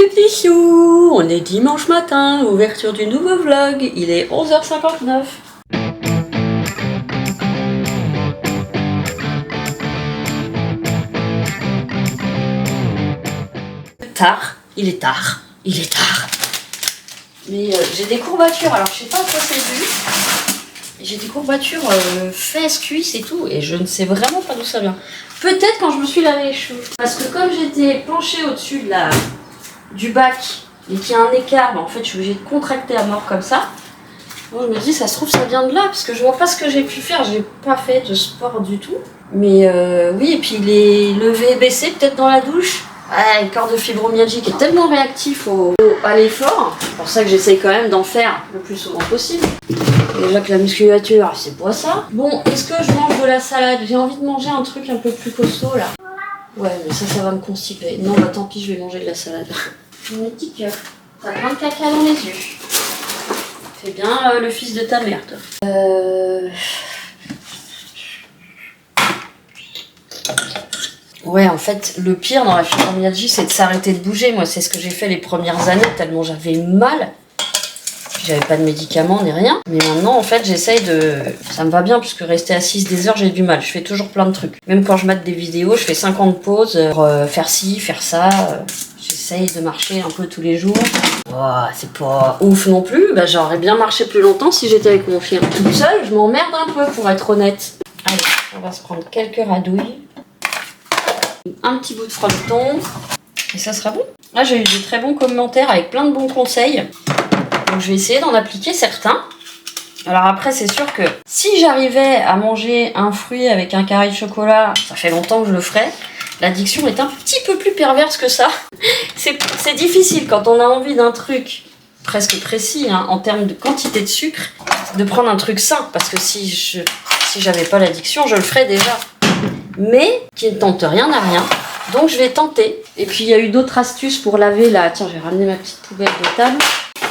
Les petits choux, on est dimanche matin, ouverture du nouveau vlog, il est 11h59. Il est tard. Mais j'ai des courbatures, alors je sais pas à quoi c'est dû. J'ai des courbatures fesses, cuisses et tout, et je ne sais vraiment pas d'où ça vient. Peut-être quand je me suis lavé les cheveux. Parce que comme j'étais penchée au-dessus du bac et qu'il y a un écart, en fait je suis obligée de contracter à mort comme ça. Bon, je me dis ça se trouve ça vient de là, parce que je vois pas ce que j'ai pu faire, j'ai pas fait de sport du tout. Mais oui, et puis les levés et baissés peut-être dans la douche. Ouais, le corps de fibromyalgie qui est tellement réactif à l'effort, c'est pour ça que j'essaye quand même d'en faire le plus souvent possible. Déjà que la musculature, c'est pas ça. Bon, est-ce que je mange de la salade? J'ai envie de manger un truc un peu plus costaud là. Ouais, mais ça va me constiper. Non, bah tant pis, je vais manger de la salade. Mon petit cœur, t'as plein de caca dans les yeux. Fais bien le fils de ta mère, toi. Ouais, en fait, le pire dans la fibromyalgie, c'est de s'arrêter de bouger. Moi, c'est ce que j'ai fait les premières années, tellement j'avais mal. J'avais pas de médicaments ni rien. Mais maintenant, en fait, j'essaye de... Ça me va bien, puisque rester assise des heures, j'ai du mal. Je fais toujours plein de trucs. Même quand je mate des vidéos, je fais 50 pauses pour faire ci, faire ça. J'essaye de marcher un peu tous les jours. Oh, c'est pas ouf non plus. Bah, j'aurais bien marché plus longtemps si j'étais avec mon chien. Toute seule, je m'emmerde un peu, pour être honnête. Allez, on va se prendre quelques radouilles. Un petit bout de frometon. Et ça sera bon. Là, j'ai eu de très bons commentaires avec plein de bons conseils. Donc je vais essayer d'en appliquer certains. Alors après c'est sûr que si j'arrivais à manger un fruit avec un carré de chocolat, ça fait longtemps que je le ferais. L'addiction est un petit peu plus perverse que ça. C'est difficile quand on a envie d'un truc presque précis hein, en termes de quantité de sucre, de prendre un truc sain. Parce que si j'avais pas l'addiction, je le ferais déjà. Mais qui ne tente rien n'a rien. Donc je vais tenter. Et puis il y a eu d'autres astuces pour laver la... Tiens, je vais ramener ma petite poubelle de table.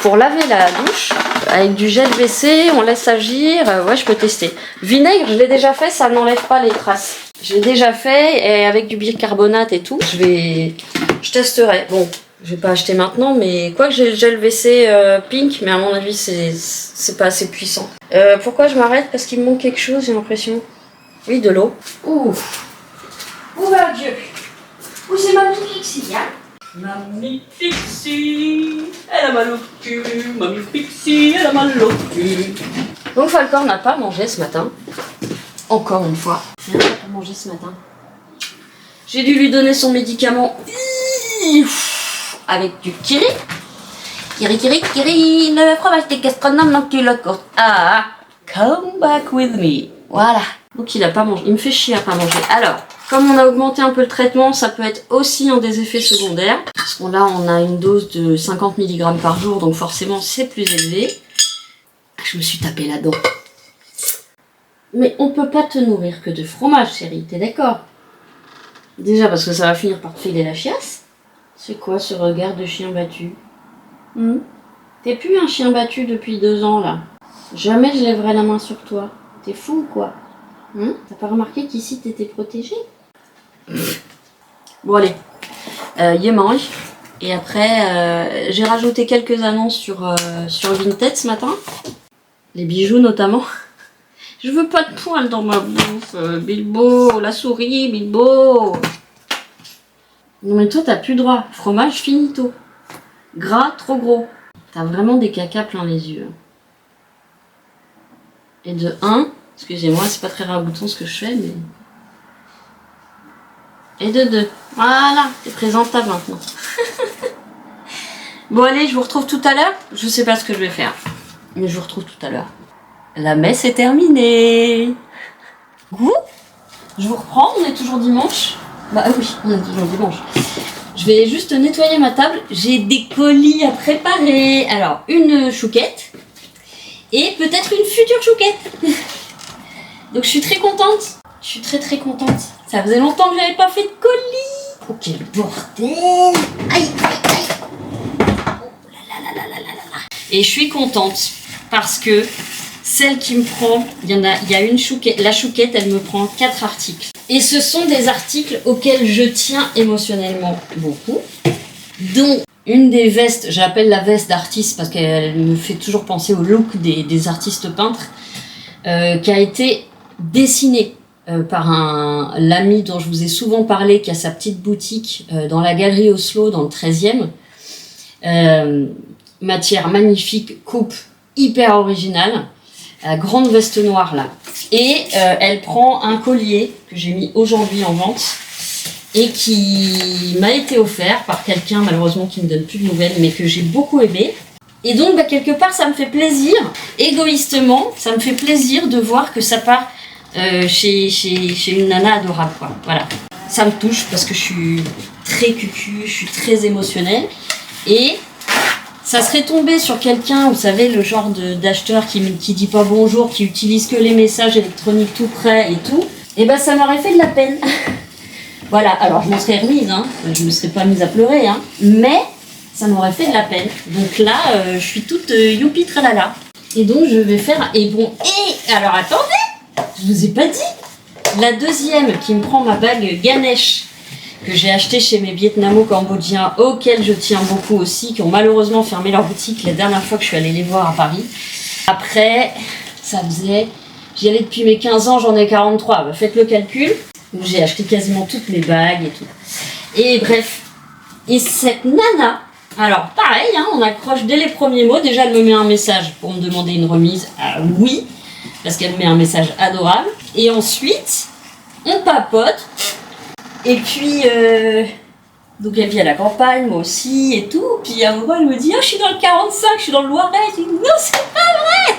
Pour laver la douche, avec du gel WC, on laisse agir. Ouais, je peux tester. Vinaigre, je l'ai déjà fait, ça n'enlève pas les traces. Je l'ai déjà fait, et avec du bicarbonate et tout. Je testerai. Bon, je vais pas acheter maintenant, mais quoi que j'ai le gel WC pink, mais à mon avis, c'est pas assez puissant. Pourquoi je m'arrête? Parce qu'il me manque quelque chose, j'ai l'impression. Oui, de l'eau. Ouh. Où va Dieu? Où c'est Mamie Pixie, hein? Mamie Pixie, elle a mal au cul. Mamie Pixie, elle a mal au cul. Donc Falcor n'a pas mangé ce matin. Encore une fois. Il n'a pas mangé ce matin. J'ai dû lui donner son médicament avec du kiri. Kiri, le fromage des gastronomes dans le court. Ah, come back with me. Voilà. Donc il a pas mangé. Il me fait chier à pas manger. Alors, comme on a augmenté un peu le traitement, ça peut être aussi un des effets secondaires. Parce que là, on a une dose de 50 mg par jour, donc forcément, c'est plus élevé. Je me suis tapé là-dedans. Mais on peut pas te nourrir que de fromage, chérie, t'es d'accord? Déjà parce que ça va finir par te filer la chiasse. C'est quoi ce regard de chien battu? T'es plus un chien battu depuis 2 ans, là. Jamais je lèverai la main sur toi. T'es fou ou quoi? T'as pas remarqué qu'ici t'étais protégée? Bon allez, je mange. Et après, j'ai rajouté quelques annonces sur Vinted ce matin. Les bijoux notamment. Je veux pas de poils dans ma bouffe. Bilbo, la souris, Bilbo. Non mais toi t'as plus droit. Fromage finito. Gras trop gros. T'as vraiment des cacas plein les yeux. Et de 1, excusez-moi, c'est pas très ragoûtant ce que je fais, mais... Et de 2. Voilà, t'es présentable maintenant. Bon allez, je vous retrouve tout à l'heure. Je sais pas ce que je vais faire, mais je vous retrouve tout à l'heure. La messe est terminée. Goût. Je vous reprends, on est toujours dimanche. Bah oui, on est toujours dimanche. Je vais juste nettoyer ma table. J'ai des colis à préparer. Alors, une chouquette. Et peut-être une future chouquette. Donc je suis très contente. Je suis très contente. Ça faisait longtemps que j'avais pas fait de colis. Oh quel bordel. Aïe. Oh là là. Et je suis contente parce que celle qui me prend, il y a une chouquette. La chouquette, elle me prend 4 articles. Et ce sont des articles auxquels je tiens émotionnellement beaucoup. Dont une des vestes, j'appelle la veste d'artiste parce qu'elle me fait toujours penser au look des artistes peintres, qui a été dessinée par l'ami dont je vous ai souvent parlé, qui a sa petite boutique dans la galerie Oslo, dans le 13e. Matière magnifique, coupe hyper originale, grande veste noire là. Et elle prend un collier que j'ai mis aujourd'hui en vente et qui m'a été offert par quelqu'un, malheureusement qui ne me donne plus de nouvelles, mais que j'ai beaucoup aimé. Et donc quelque part ça me fait plaisir, égoïstement, ça me fait plaisir de voir que ça part chez une nana adorable, quoi. Voilà. Ça me touche parce que je suis très cucu, je suis très émotionnelle. Et ça serait tombé sur quelqu'un, vous savez, le genre d'acheteur qui dit pas bonjour, qui utilise que les messages électroniques tout près et tout, et ben ça m'aurait fait de la peine. Voilà, alors je m'en serais remise, hein, je me serais pas mise à pleurer, hein, mais ça m'aurait fait de la peine. Donc là, je suis toute youpi tralala. Et donc je vais faire, et bon, et alors attendez, je vous ai pas dit, la deuxième qui me prend ma bague Ganesh, que j'ai acheté chez mes Vietnamo-Cambodgiens, auxquels je tiens beaucoup aussi, qui ont malheureusement fermé leur boutique la dernière fois que je suis allée les voir à Paris. Après, ça faisait... J'y allais depuis mes 15 ans, j'en ai 43. Bah, faites le calcul. Donc, j'ai acheté quasiment toutes mes bagues et tout. Et bref. Et cette nana, alors pareil, hein, on accroche dès les premiers mots. Déjà, elle me met un message pour me demander une remise. Ah oui, parce qu'elle me met un message adorable. Et ensuite, on papote. Et puis, donc elle vit à la campagne, moi aussi, et tout. Puis à un moment, elle me dit « Ah, je suis dans le 45, je suis dans le Loiret. » Je dis « Non, c'est pas vrai !»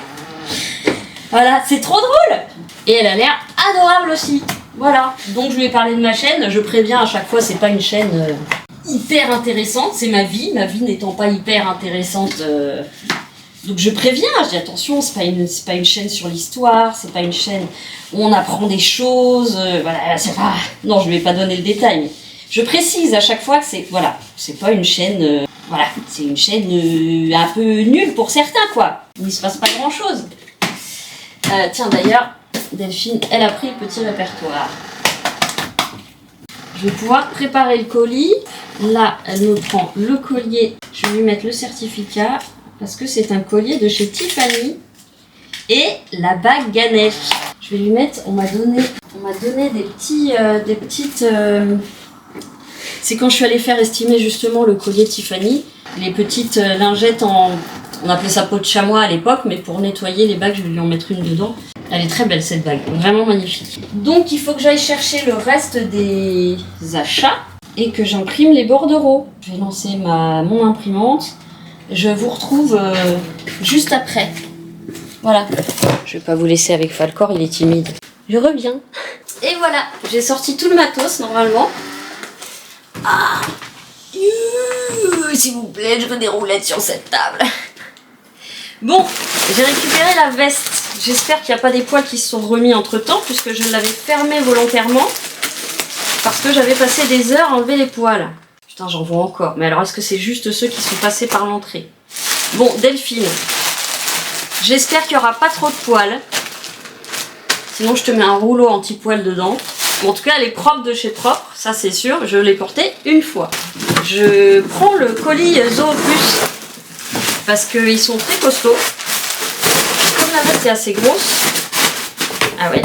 Voilà, c'est trop drôle. Et elle a l'air adorable aussi. Voilà, donc je lui ai parlé de ma chaîne. Je préviens à chaque fois, c'est pas une chaîne hyper intéressante. C'est ma vie n'étant pas hyper intéressante. Donc je préviens, je dis attention, c'est pas une chaîne sur l'histoire, c'est pas une chaîne où on apprend des choses, voilà, c'est pas... Non, je vais pas donner le détail, mais je précise à chaque fois que c'est pas une chaîne, voilà, c'est une chaîne un peu nulle pour certains, quoi. Il se passe pas grand chose. Tiens, d'ailleurs, Delphine, elle a pris le petit répertoire. Je vais pouvoir préparer le colis. Là, elle me prend le collier, je vais lui mettre le certificat, parce que c'est un collier de chez Tiffany et la bague Ganesh. Je vais lui mettre, on m'a donné des petites... C'est quand je suis allée faire estimer justement le collier Tiffany, les petites lingettes on appelait ça peau de chamois à l'époque, mais pour nettoyer les bagues, je vais lui en mettre une dedans. Elle est très belle cette bague, vraiment magnifique. Donc il faut que j'aille chercher le reste des achats et que j'imprime les bordereaux. Je vais lancer mon imprimante. Je vous retrouve juste après. Voilà. Je vais pas vous laisser avec Falcor, il est timide. Je reviens. Et voilà, j'ai sorti tout le matos normalement. Ah, s'il vous plaît, je veux des roulettes sur cette table. Bon, j'ai récupéré la veste. J'espère qu'il n'y a pas des poils qui se sont remis entre temps, puisque je l'avais fermée volontairement. Parce que j'avais passé des heures à enlever les poils. Putain, j'en vois encore. Mais alors, est-ce que c'est juste ceux qui sont passés par l'entrée? Bon, Delphine, j'espère qu'il n'y aura pas trop de poils. Sinon, je te mets un rouleau anti-poil dedans. Bon, en tout cas, elle est propre de chez propre, ça c'est sûr. Je l'ai portée une fois. Je prends le colis Zooplus parce qu'ils sont très costauds. Et comme la veste est assez grosse, ah ouais.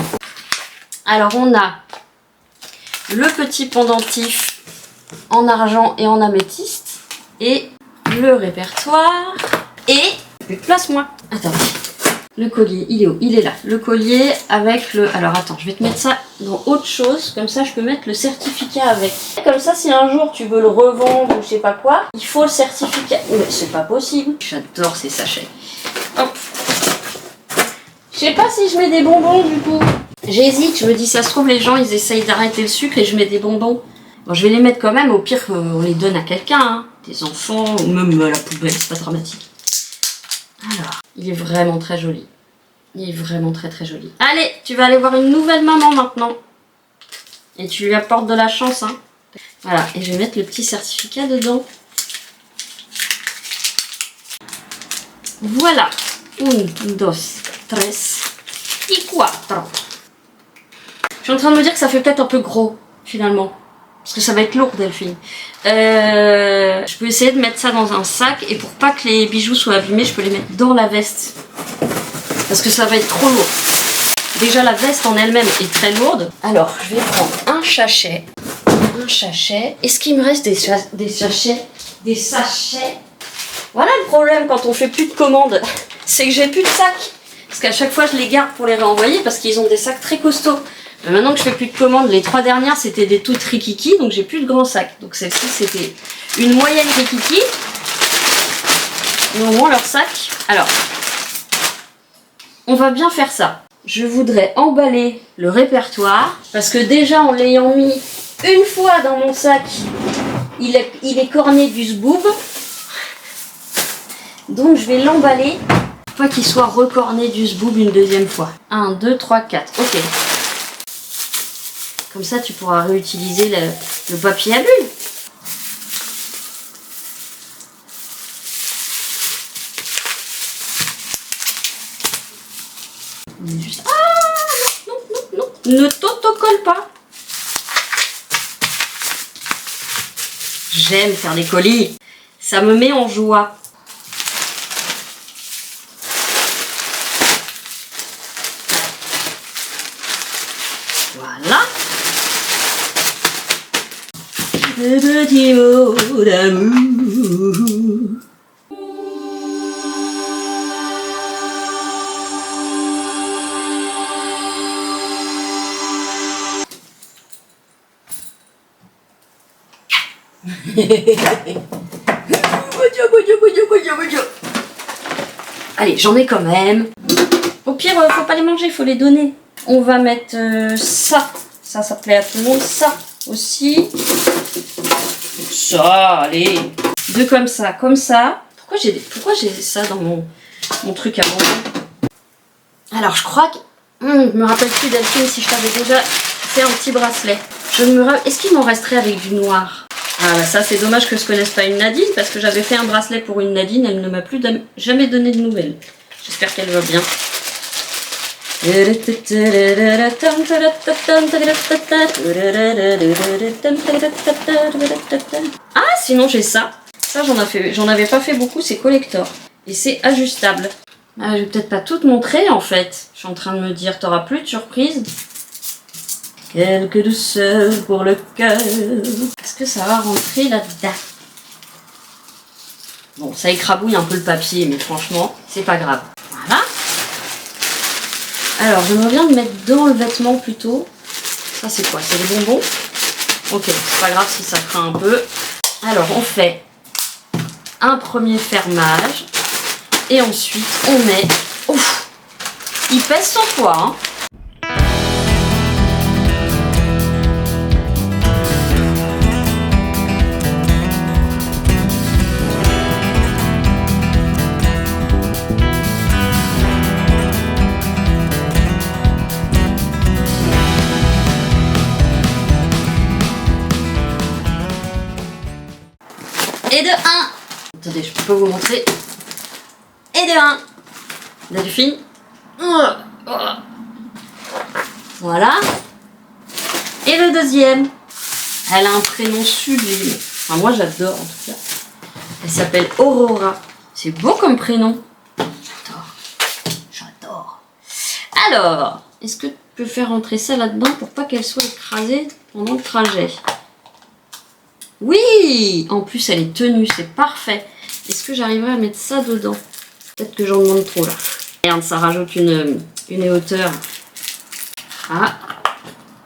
Alors, on a le petit pendentif en argent et en améthyste et le répertoire et place-moi. Attends, le collier, il est où? Il est là. Le collier avec le... Alors attends, je vais te mettre ça dans autre chose, comme ça je peux mettre le certificat avec. Comme ça, si un jour tu veux le revendre ou je sais pas quoi, il faut le certificat. Mais c'est pas possible. J'adore ces sachets. Hop. Je sais pas si je mets des bonbons du coup. J'hésite, je me dis ça se trouve les gens ils essayent d'arrêter le sucre et je mets des bonbons. Bon, je vais les mettre quand même, au pire on les donne à quelqu'un, hein. Des enfants ou même à la poubelle, c'est pas dramatique. Alors, il est vraiment très joli. Il est vraiment très très joli. Allez, tu vas aller voir une nouvelle maman maintenant. Et tu lui apportes de la chance, hein. Voilà, et je vais mettre le petit certificat dedans. Voilà. 1, 2, 3 et 4. Je suis en train de me dire que ça fait peut-être un peu gros, finalement. Parce que ça va être lourd, Delphine. Je peux essayer de mettre ça dans un sac et pour pas que les bijoux soient abîmés, je peux les mettre dans la veste. Parce que ça va être trop lourd. Déjà la veste en elle-même est très lourde. Alors je vais prendre un sachet. Est-ce qu'il me reste des sachets? Voilà le problème quand on fait plus de commandes. C'est que j'ai plus de sacs. Parce qu'à chaque fois je les garde pour les réenvoyer parce qu'ils ont des sacs très costauds. Mais maintenant que je fais plus de commandes, les 3 dernières c'était des toutes rikiki, donc j'ai plus de grands sacs. Donc celle-ci c'était une moyenne rikiki. Mais au moins leur sac. Alors, on va bien faire ça. Je voudrais emballer le répertoire parce que déjà en l'ayant mis une fois dans mon sac, il est corné du zboob. Donc je vais l'emballer pour pas qu'il soit recorné du zboob une deuxième fois. 1, 2, 3, 4. Ok. Comme ça tu pourras réutiliser le papier à bulles. Juste... Ah non. Ne t'autocolle pas. J'aime faire des colis. Ça me met en joie. Voilà. Le petit mot d'amour. Allez, j'en ai quand même. Au pire, faut pas les manger, faut les donner. On va mettre ça. Ça plaît à tout le monde. Ça aussi. Ça, allez. 2 comme ça, comme ça. Pourquoi j'ai ça dans mon truc à manger? Alors, je crois que... je me rappelle plus Delphine si je t'avais déjà fait un petit bracelet. Est-ce qu'il m'en resterait avec du noir? Ah bah ça c'est dommage que je connaisse pas une Nadine parce que j'avais fait un bracelet pour une Nadine, elle ne m'a plus jamais donné de nouvelles. J'espère qu'elle va bien. Ah sinon j'ai ça. Ça j'en avais pas fait beaucoup, c'est collector. Et c'est ajustable. Ah, je vais peut-être pas tout te montrer en fait. Je suis en train de me dire, t'auras plus de surprise. Quelques douceurs pour le cœur. Est-ce que ça va rentrer là-dedans? Bon, ça écrabouille un peu le papier, mais franchement, c'est pas grave. Voilà. Alors, j'aimerais bien le mettre dans le vêtement plutôt. Ça, c'est quoi? C'est des bonbons? Ok, c'est pas grave si ça craint un peu. Alors, on fait un premier fermage. Et ensuite, on met... Ouf! Il pèse 100 fois, hein. Et de 1. Attendez, je peux vous montrer. Et de 1. Delphine. Voilà. Et le deuxième. Elle a un prénom sublime. Enfin, moi, j'adore en tout cas. Elle s'appelle Aurora. C'est beau comme prénom. J'adore. Alors, est-ce que tu peux faire rentrer ça là-dedans pour pas qu'elle soit écrasée pendant le trajet? Oui! En plus, elle est tenue, c'est parfait. Est-ce que j'arriverai à mettre ça dedans? Peut-être que j'en demande trop, là. Regarde, ça rajoute une hauteur. Ah!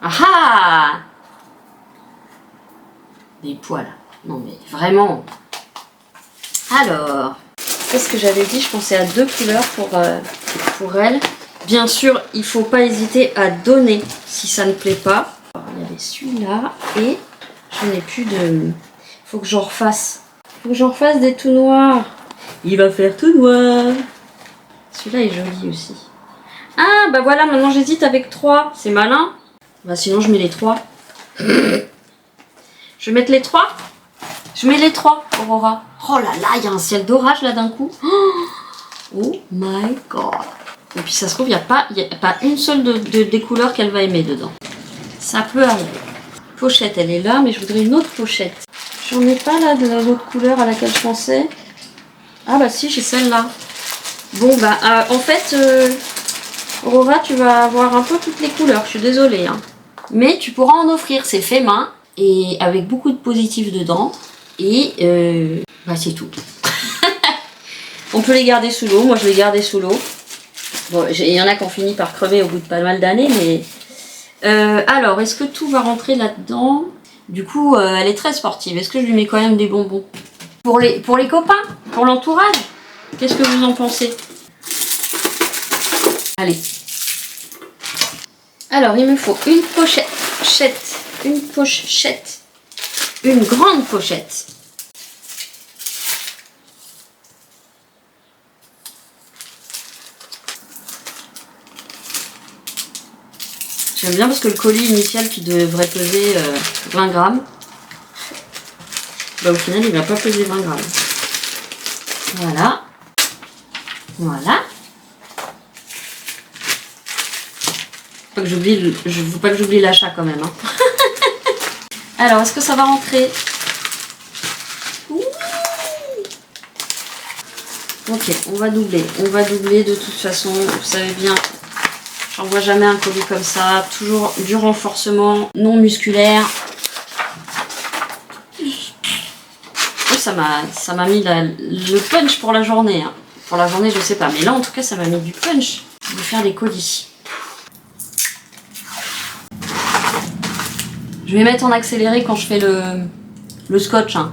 Ah ah! Des poils. Non, mais vraiment. Alors, qu'est-ce que j'avais dit? Je pensais à 2 couleurs pour elle. Bien sûr, il ne faut pas hésiter à donner si ça ne plaît pas. Alors, il y avait celui-là et... Je n'ai plus de... Faut que j'en refasse. Faut que j'en refasse des tout noirs. Il va faire tout noir. Celui-là est joli aussi. Ah, bah voilà, maintenant j'hésite avec 3. C'est malin. Bah sinon je mets les 3. Je vais mettre les 3. Je mets les 3, Aurora. Oh là là, il y a un ciel d'orage là d'un coup. Oh my god. Et puis ça se trouve, il n'y a pas une seule des couleurs qu'elle va aimer dedans. Ça peut arriver. Pochette, elle est là, mais je voudrais une autre pochette. J'en ai pas là de l'autre couleur à laquelle je pensais. Ah bah si, j'ai celle-là. Bon bah en fait, Aurora, tu vas avoir un peu toutes les couleurs, je suis désolée. Hein. Mais tu pourras en offrir, c'est fait main et avec beaucoup de positifs dedans. Et bah c'est tout. On peut les garder sous l'eau, moi je les gardais sous l'eau. Bon, il y en a qui ont fini par crever au bout de pas mal d'années, mais... alors, est-ce que tout va rentrer là-dedans? Du coup, elle est très sportive. Est-ce que je lui mets quand même des bonbons? Pour les copains? Pour l'entourage? Qu'est-ce que vous en pensez? Allez. Alors, il me faut une pochette. Une pochette. Une grande pochette. J'aime bien parce que le colis initial qui devrait peser 20 grammes, bah au final il va pas peser 20 grammes. Voilà. Voilà. Faut pas que j'oublie l'achat quand même. Hein. Alors, est-ce que ça va rentrer? Ouh. Ok, on va doubler. On va doubler de toute façon, vous savez bien. J'envoie jamais un colis comme ça, toujours du renforcement non musculaire. Oh, ça m'a mis le punch pour la journée. Hein. Pour la journée, je sais pas, mais là en tout cas, ça m'a mis du punch de faire des colis. Je vais mettre en accéléré quand je fais le scotch. Hein.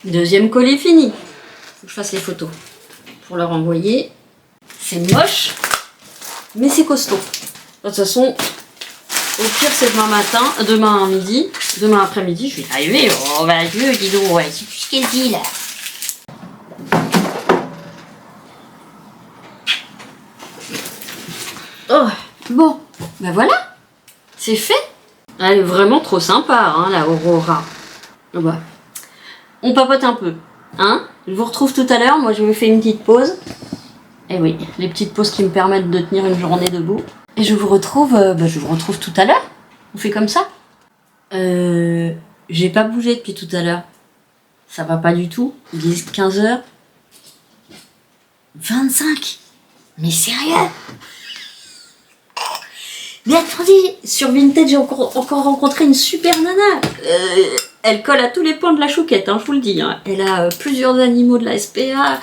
Deuxième colis fini. Faut que je fasse les photos pour leur envoyer. C'est moche, mais c'est costaud. De toute façon, au pire c'est demain matin, demain midi, demain après-midi, je vais y arriver. Oh bah Dieu, dis donc, ouais, c'est plus ce qu'elle dit là. Oh, bon, bah voilà, c'est fait. Elle est vraiment trop sympa, hein, la Aurora. Oh bah. On papote un peu, hein? Je vous retrouve tout à l'heure, moi je me fais une petite pause. Et oui, les petites pauses qui me permettent de tenir une journée debout. Et je vous retrouve tout à l'heure. On fait comme ça. J'ai pas bougé depuis tout à l'heure. Ça va pas du tout. Il est 15h. 25. Mais sérieux? Mais attendez, sur Vinted, j'ai encore rencontré une super nana. Elle colle à tous les pans de la chouquette, hein, je vous le dis. Hein. Elle a plusieurs animaux de la SPA,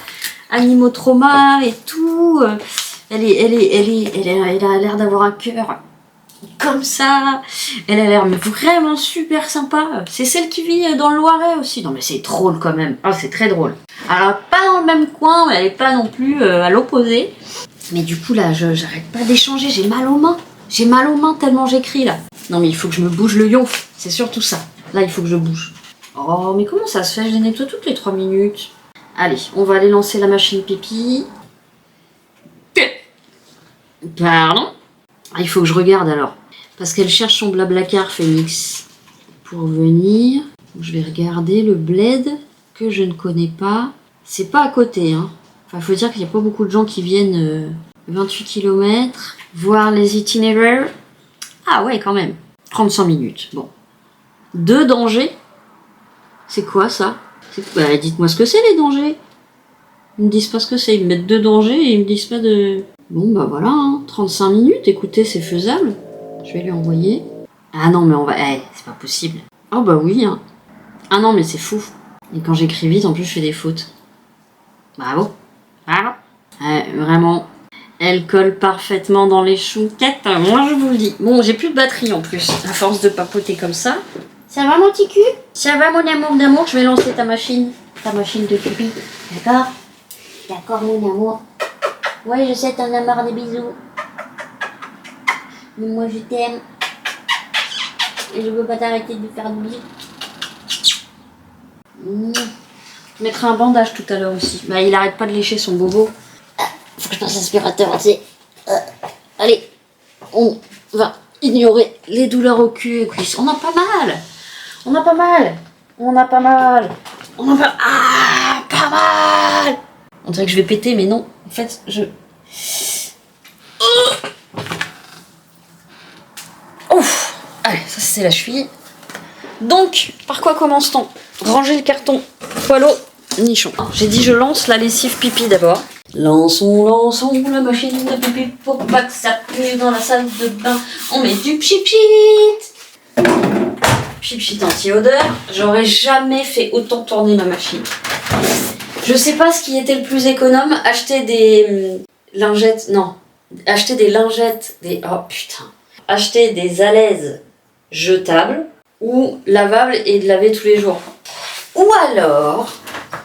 animaux trauma et tout. Elle a l'air d'avoir un cœur comme ça. Elle a l'air vraiment super sympa. C'est celle qui vit dans le Loiret aussi. Non mais c'est drôle quand même. Oh, c'est très drôle. Alors pas dans le même coin, elle est pas non plus à l'opposé. Mais du coup là, j'arrête pas d'échanger. J'ai mal aux mains. J'ai mal aux mains tellement j'écris là. Non mais il faut que je me bouge le yonf. C'est surtout ça. Là, il faut que je bouge. Oh, mais comment ça se fait? Je les nettoie toutes les 3 minutes. Allez, on va aller lancer la machine pipi. Pardon? Il faut que je regarde alors. Parce qu'elle cherche son blablacar Phoenix. Pour venir, je vais regarder le bled que je ne connais pas. C'est pas à côté, hein. Enfin, il faut dire qu'il n'y a pas beaucoup de gens qui viennent 28 km. Voir les itinéraires. Ah ouais, quand même. 35 minutes. Bon. 2 dangers. C'est quoi ça? Bah, dites-moi ce que c'est les dangers. Ils me disent pas ce que c'est. Ils me mettent 2 dangers et ils me disent pas de... Bon bah voilà, hein. 35 minutes, écoutez, c'est faisable. Je vais lui envoyer. Ah non mais on va... c'est pas possible. Oh bah oui, hein. Ah non mais c'est fou. Et quand j'écris vite, en plus je fais des fautes. Bravo. Bravo. Vraiment. Elle colle parfaitement dans les chouquettes. Moi je vous le dis. Bon, j'ai plus de batterie en plus. À force de papoter comme ça. Ça va mon petit cul? Ça va mon amour d'amour? Je vais lancer ta machine de pipi. D'accord? D'accord mon amour. Ouais, je sais, t'en as marre des bisous. Mais moi je t'aime. Et je veux pas t'arrêter de faire des bisous. Je mettrai un bandage tout à l'heure aussi. Bah, il arrête pas de lécher son bobo. que je passe l'aspirateur entier. Allez, on va ignorer les douleurs au cul et cuisses. On a pas mal. On a pas mal. On a pas mal. On a pas... Ah, pas mal. On dirait que je vais péter, mais non. En fait, je... Ouf. Allez, ça c'est la cheville. Donc, par quoi commence-t-on? Ranger le carton. Poilo, nichon. J'ai dit je lance la lessive pipi d'abord. Lançons la machine de pipi pour pas que ça pue dans la salle de bain. On met du pchit-pchit. Pchit-pchit anti-odeur. J'aurais jamais fait autant tourner ma machine. Je sais pas ce qui était le plus économe. Acheter des lingettes. Non. Acheter des lingettes. Oh putain. Acheter des alaises jetables ou lavables et de laver tous les jours. Ou alors,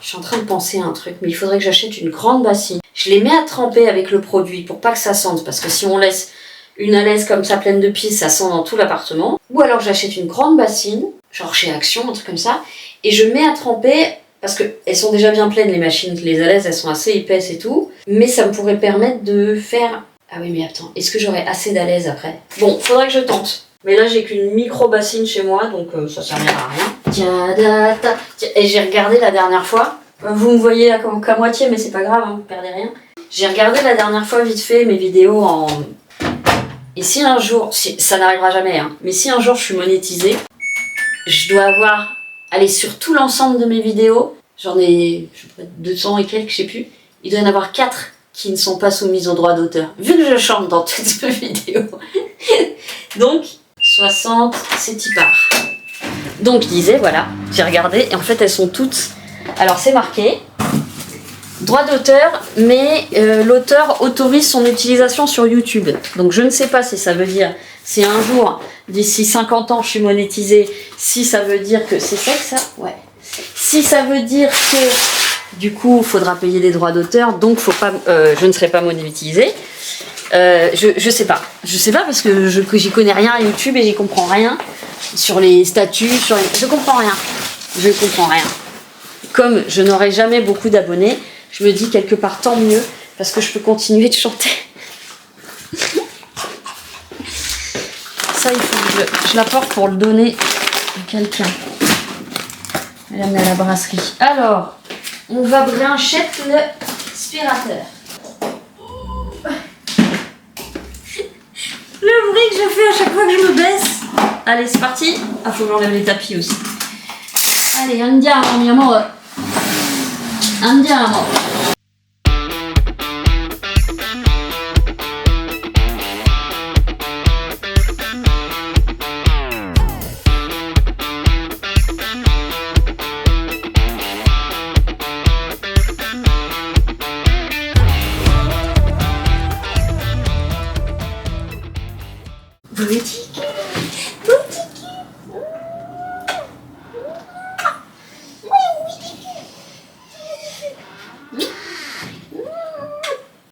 je suis en train de penser à un truc, mais il faudrait que j'achète une grande bassine. Je les mets à tremper avec le produit pour pas que ça sente, parce que si on laisse une alaise comme ça pleine de pisse, ça sent dans tout l'appartement. Ou alors j'achète une grande bassine, genre chez Action, un truc comme ça, et je mets à tremper, parce qu'elles sont déjà bien pleines les machines, les alaises elles sont assez épaisses et tout, mais ça me pourrait permettre de faire... Ah oui mais attends, est-ce que j'aurai assez d'alaises après? Bon, faudrait que je tente. Mais là, j'ai qu'une micro-bassine chez moi, donc ça servira à rien. Et j'ai regardé la dernière fois. Vous me voyez là qu'à moitié, mais c'est pas grave, hein, vous perdez rien. J'ai regardé la dernière fois vite fait mes vidéos en... Et si un jour, ça n'arrivera jamais, hein, mais si un jour je suis monétisée, je dois avoir... Allez, sur tout l'ensemble de mes vidéos, j'en ai je sais pas, 200 et quelques, je sais plus. Il doit y en avoir 4 qui ne sont pas soumises aux droits d'auteur. Vu que je chante dans toutes mes vidéos. Donc... 60, c'est y part. Donc je disais, voilà, j'ai regardé et en fait elles sont toutes... Alors c'est marqué, droit d'auteur, mais l'auteur autorise son utilisation sur YouTube. Donc je ne sais pas si ça veut dire, si un jour, d'ici 50 ans je suis monétisée, si ça veut dire que... C'est ça que ça? Ouais. Si ça veut dire que du coup il faudra payer des droits d'auteur, donc faut pas, je ne serai pas monétisée. Je sais pas. Je sais pas parce que j'y connais rien à YouTube et j'y comprends rien. Sur les statuts, je comprends rien. Je comprends rien. Comme je n'aurai jamais beaucoup d'abonnés, je me dis quelque part tant mieux parce que je peux continuer de chanter. Ça, il faut que je l'apporte pour le donner à quelqu'un. Je vais l'amener à la brasserie. Alors, on va branchette le aspirateur. Le bruit que je fais à chaque fois que je me baisse. Allez, c'est parti. Ah, faut que j'enlève les tapis aussi. Allez, andiamo, mi amore. Andiamo. Boutique.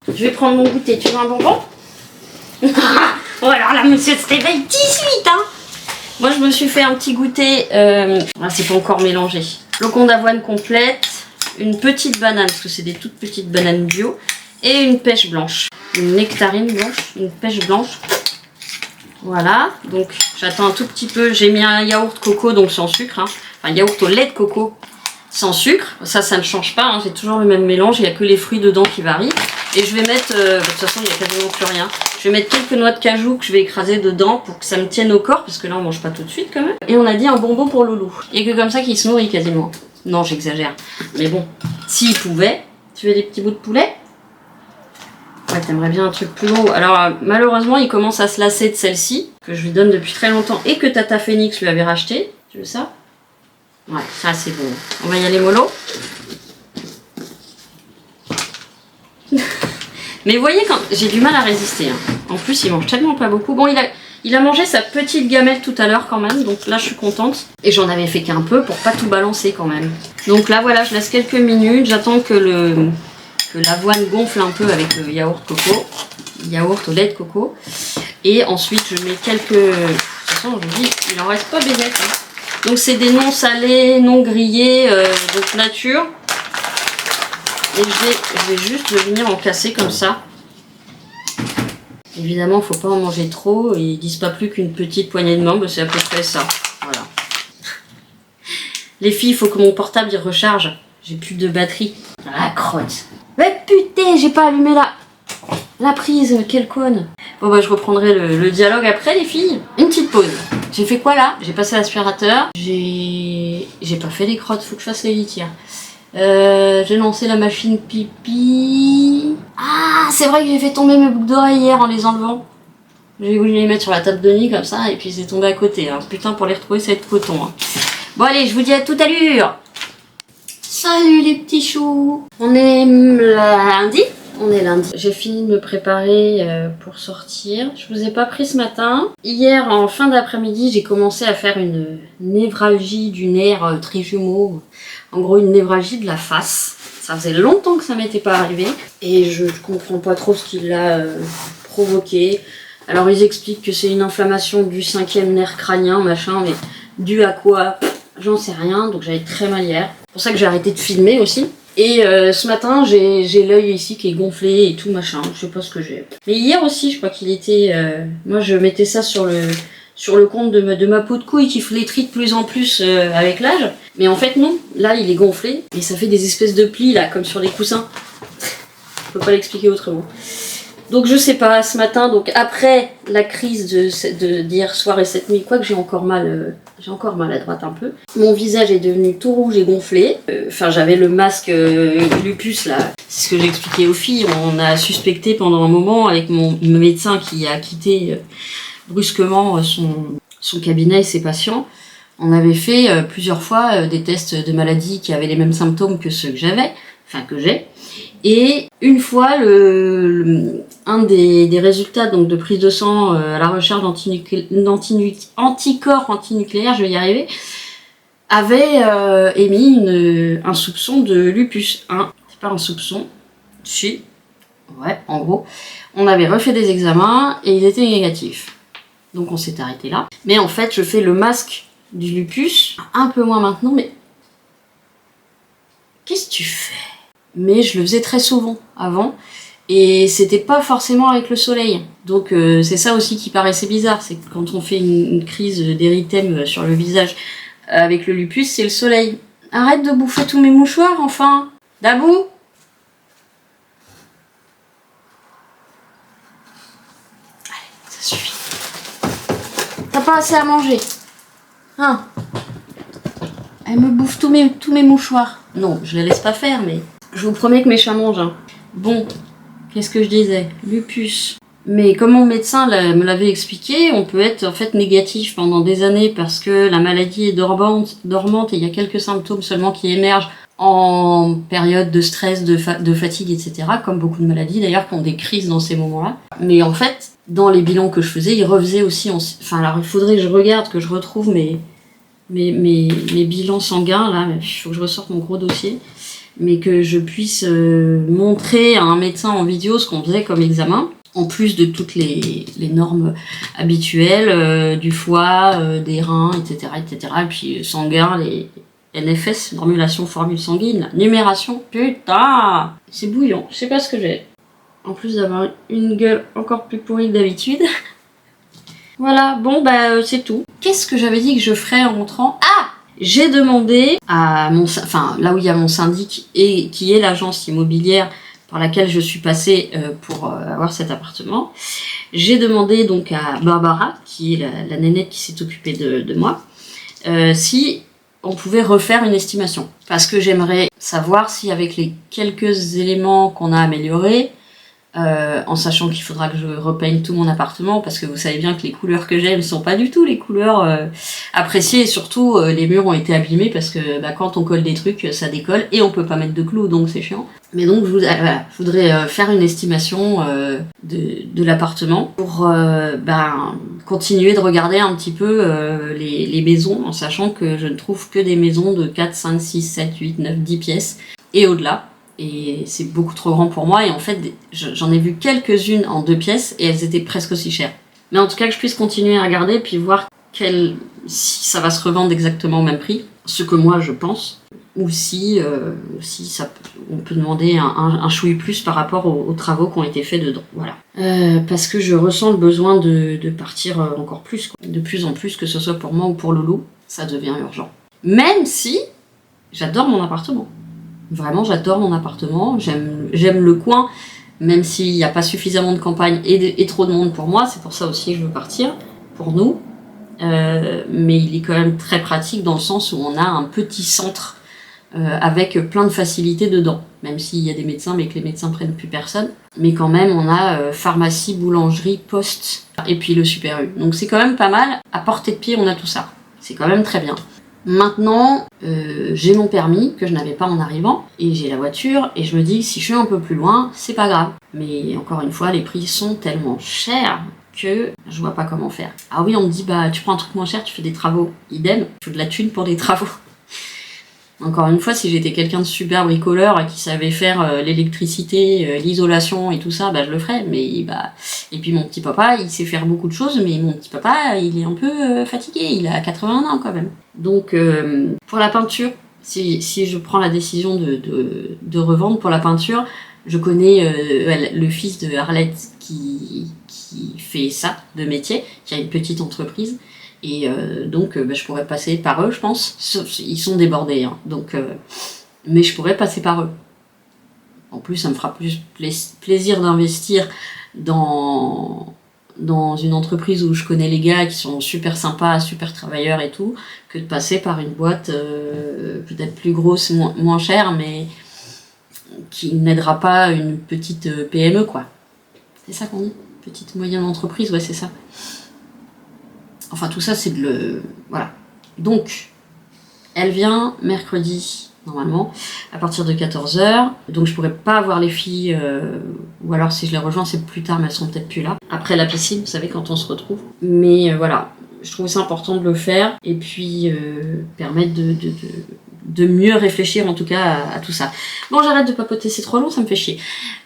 Je vais prendre mon goûter. Tu veux un bonbon? Oh alors là, monsieur se réveille 18, hein. Moi, je me suis fait un petit goûter. C'est pas encore mélangé. Flocon d'avoine complète, une petite banane, parce que c'est des toutes petites bananes bio, et une pêche blanche. Une nectarine blanche, une pêche blanche. Voilà, donc j'attends un tout petit peu. J'ai mis un yaourt coco, donc sans sucre. Hein. Enfin, yaourt au lait de coco sans sucre. Ça ne change pas. Hein. J'ai toujours le même mélange. Il n'y a que les fruits dedans qui varient. Et je vais mettre, de toute façon, il n'y a quasiment plus rien. Je vais mettre quelques noix de cajou que je vais écraser dedans pour que ça me tienne au corps. Parce que là, on mange pas tout de suite quand même. Et on a dit un bonbon pour Loulou. Il n'y a que comme ça qu'il se nourrit quasiment. Non, j'exagère. Mais bon, s'il pouvait. Tu veux des petits bouts de poulet? Ouais, t'aimerais bien un truc plus gros. Alors, malheureusement, il commence à se lasser de celle-ci, que je lui donne depuis très longtemps, et que Tata Phoenix lui avait racheté. Tu veux ça? Ouais, ça c'est bon. On va y aller mollo. Mais vous voyez, quand j'ai du mal à résister. Hein. En plus, il mange tellement pas beaucoup. Bon, il a mangé sa petite gamelle tout à l'heure quand même, donc là, je suis contente. Et j'en avais fait qu'un peu pour pas tout balancer quand même. Donc là, voilà, je laisse quelques minutes. J'attends que l'avoine gonfle un peu avec le yaourt coco, yaourt au lait de coco, et ensuite je mets quelques... De toute façon, je vous dis, il en reste pas bébête. Hein. Donc c'est des non salés, non grillés, donc nature. Et je vais juste venir en casser comme ça. Évidemment, faut pas en manger trop. Et ils disent pas plus qu'une petite poignée de main, c'est à peu près ça. Voilà. Les filles, il faut que mon portable il recharge. J'ai plus de batterie. Ah, crotte. Mais putain, j'ai pas allumé la prise. Quelle conne. Bon, bah, je reprendrai le dialogue après, les filles. Une petite pause. J'ai fait quoi là? J'ai passé l'aspirateur. J'ai pas fait les crottes. Faut que je fasse les litières. J'ai lancé la machine pipi. Ah, c'est vrai que j'ai fait tomber mes boucles d'oreilles hier en les enlevant. J'ai voulu les mettre sur la table de nuit comme ça et puis c'est tombé à côté. Hein. Putain, pour les retrouver, ça va être coton. Hein. Bon, allez, je vous dis à tout à l'heure. Salut les petits choux. On est lundi. J'ai fini de me préparer pour sortir. Je vous ai pas pris ce matin. Hier, en fin d'après-midi, j'ai commencé à faire une névralgie du nerf trijumeau. En gros, une névralgie de la face. Ça faisait longtemps que ça m'était pas arrivé. Et je comprends pas trop ce qui l'a provoqué. Alors, ils expliquent que c'est une inflammation du 5e nerf crânien, machin, mais dû à quoi? J'en sais rien. Donc, j'avais très mal hier. C'est pour ça que j'ai arrêté de filmer aussi. Et ce matin, j'ai l'œil ici qui est gonflé et tout machin. Je sais pas ce que j'ai. Mais hier aussi, je crois qu'il était... moi, je mettais ça sur le compte de ma peau de couille qui flétrit de plus en plus avec l'âge. Mais en fait, non. Là, il est gonflé. Et ça fait des espèces de plis, là, comme sur les coussins. Je peux pas l'expliquer autrement. Donc, je sais pas, ce matin, donc après la crise d'hier soir et cette nuit, quoique j'ai encore mal à droite un peu. Mon visage est devenu tout rouge et gonflé. Enfin, j'avais le masque lupus, là. C'est ce que j'ai expliqué aux filles. On a suspecté pendant un moment avec mon médecin qui a quitté brusquement son cabinet et ses patients. On avait fait plusieurs fois des tests de maladies qui avaient les mêmes symptômes que ceux que j'avais, enfin que j'ai. Et une fois, un des résultats donc, de prise de sang à la recherche d'anticorps antinucléaires, je vais y arriver, avait émis un soupçon de lupus. C'est pas un soupçon, si, ouais, en gros. On avait refait des examens et ils étaient négatifs. Donc on s'est arrêté là. Mais en fait, je fais le masque du lupus, un peu moins maintenant, mais... Qu'est-ce que tu fais? Mais je le faisais très souvent avant et c'était pas forcément avec le soleil. Donc c'est ça aussi qui paraissait bizarre, c'est que quand on fait une crise d'érythème sur le visage avec le lupus, c'est le soleil. Arrête de bouffer tous mes mouchoirs enfin. Dabou. Allez, ça suffit. T'as pas assez à manger. Hein? Elle me bouffe tous mes mouchoirs. Non, je les laisse pas faire, mais... Je vous promets que mes chats mangent. Hein. Bon, qu'est-ce que je disais? Lupus. Mais comme mon médecin me l'avait expliqué, on peut être en fait négatif pendant des années parce que la maladie est dormante et il y a quelques symptômes seulement qui émergent en période de stress, de fatigue, etc. Comme beaucoup de maladies d'ailleurs qui ont des crises dans ces moments-là. Mais en fait, dans les bilans que je faisais, ils refaisaient aussi... Enfin, alors il faudrait que je regarde, que je retrouve mes bilans sanguins, là. Il faut que je ressorte mon gros dossier. Mais que je puisse montrer à un médecin en vidéo ce qu'on faisait comme examen, en plus de toutes les normes habituelles, du foie, des reins, etc., etc., et puis sanguin, les NFS, normulation formule sanguine, la numération, putain, c'est bouillant, je sais pas ce que j'ai. En plus d'avoir une gueule encore plus pourrie que d'habitude. Voilà, bon bah c'est tout. Qu'est-ce que j'avais dit que je ferais en rentrant? Ah! J'ai demandé à là où il y a mon syndic et qui est l'agence immobilière par laquelle je suis passée pour avoir cet appartement. J'ai demandé donc à Barbara, qui est la nénette qui s'est occupée de moi, si on pouvait refaire une estimation. Parce que j'aimerais savoir si avec les quelques éléments qu'on a améliorés, en sachant qu'il faudra que je repeigne tout mon appartement parce que vous savez bien que les couleurs que j'aime ne sont pas du tout les couleurs appréciées et surtout les murs ont été abîmés parce que quand on colle des trucs ça décolle et on peut pas mettre de clous donc c'est chiant. Mais donc je voudrais faire une estimation de l'appartement pour continuer de regarder un petit peu les maisons en sachant que je ne trouve que des maisons de 4, 5, 6, 7, 8, 9, 10 pièces et au-delà. Et c'est beaucoup trop grand pour moi et en fait j'en ai vu quelques-unes en 2 pièces et elles étaient presque aussi chères. Mais en tout cas que je puisse continuer à regarder puis voir si ça va se revendre exactement au même prix, ce que moi je pense. ou si on peut demander un chouï plus par rapport aux travaux qui ont été faits dedans. Voilà. Parce que je ressens le besoin de partir encore plus, quoi. De plus en plus, que ce soit pour moi ou pour Loulou, ça devient urgent. Même si j'adore mon appartement. Vraiment, j'adore mon appartement, j'aime le coin, même s'il n'y a pas suffisamment de campagne et trop de monde pour moi, c'est pour ça aussi que je veux partir, pour nous. Mais il est quand même très pratique dans le sens où on a un petit centre avec plein de facilités dedans, même s'il y a des médecins mais que les médecins prennent plus personne. Mais quand même on a pharmacie, boulangerie, poste et puis le Super U. Donc c'est quand même pas mal, à portée de pied on a tout ça. C'est quand même très bien. Maintenant, j'ai mon permis que je n'avais pas en arrivant et j'ai la voiture et je me dis que si je suis un peu plus loin, c'est pas grave. Mais encore une fois, les prix sont tellement chers que je vois pas comment faire. Ah oui, on me dit bah tu prends un truc moins cher, tu fais des travaux. Idem, il faut de la thune pour des travaux. Encore une fois, si j'étais quelqu'un de super bricoleur et qui savait faire l'électricité, l'isolation et tout ça, bah je le ferais. Mais bah et puis mon petit papa, il sait faire beaucoup de choses, mais mon petit papa, il est un peu fatigué. Il a 81 ans quand même. Donc pour la peinture, si je prends la décision de revendre pour la peinture, je connais le fils de Arlette qui fait ça de métier, qui a une petite entreprise. Et donc je pourrais passer par eux, je pense. Ils sont débordés, hein, donc, mais je pourrais passer par eux. En plus, ça me fera plus plaisir d'investir dans une entreprise où je connais les gars qui sont super sympas, super travailleurs et tout, que de passer par une boîte peut-être plus grosse, moins chère, mais qui n'aidera pas une petite PME, quoi. C'est ça qu'on dit ? Petite moyenne entreprise, ouais, c'est ça. Enfin, tout ça, c'est de le... Voilà. Donc, elle vient mercredi, normalement, à partir de 14h. Donc, je pourrais pas avoir les filles, ou alors si je les rejoins, c'est plus tard, mais elles seront peut-être plus là. Après la piscine, vous savez, quand on se retrouve. Mais voilà, je trouve ça important de le faire. Et puis, permettre de mieux réfléchir, en tout cas, à tout ça. Bon, j'arrête de papoter, c'est trop long, ça me fait chier.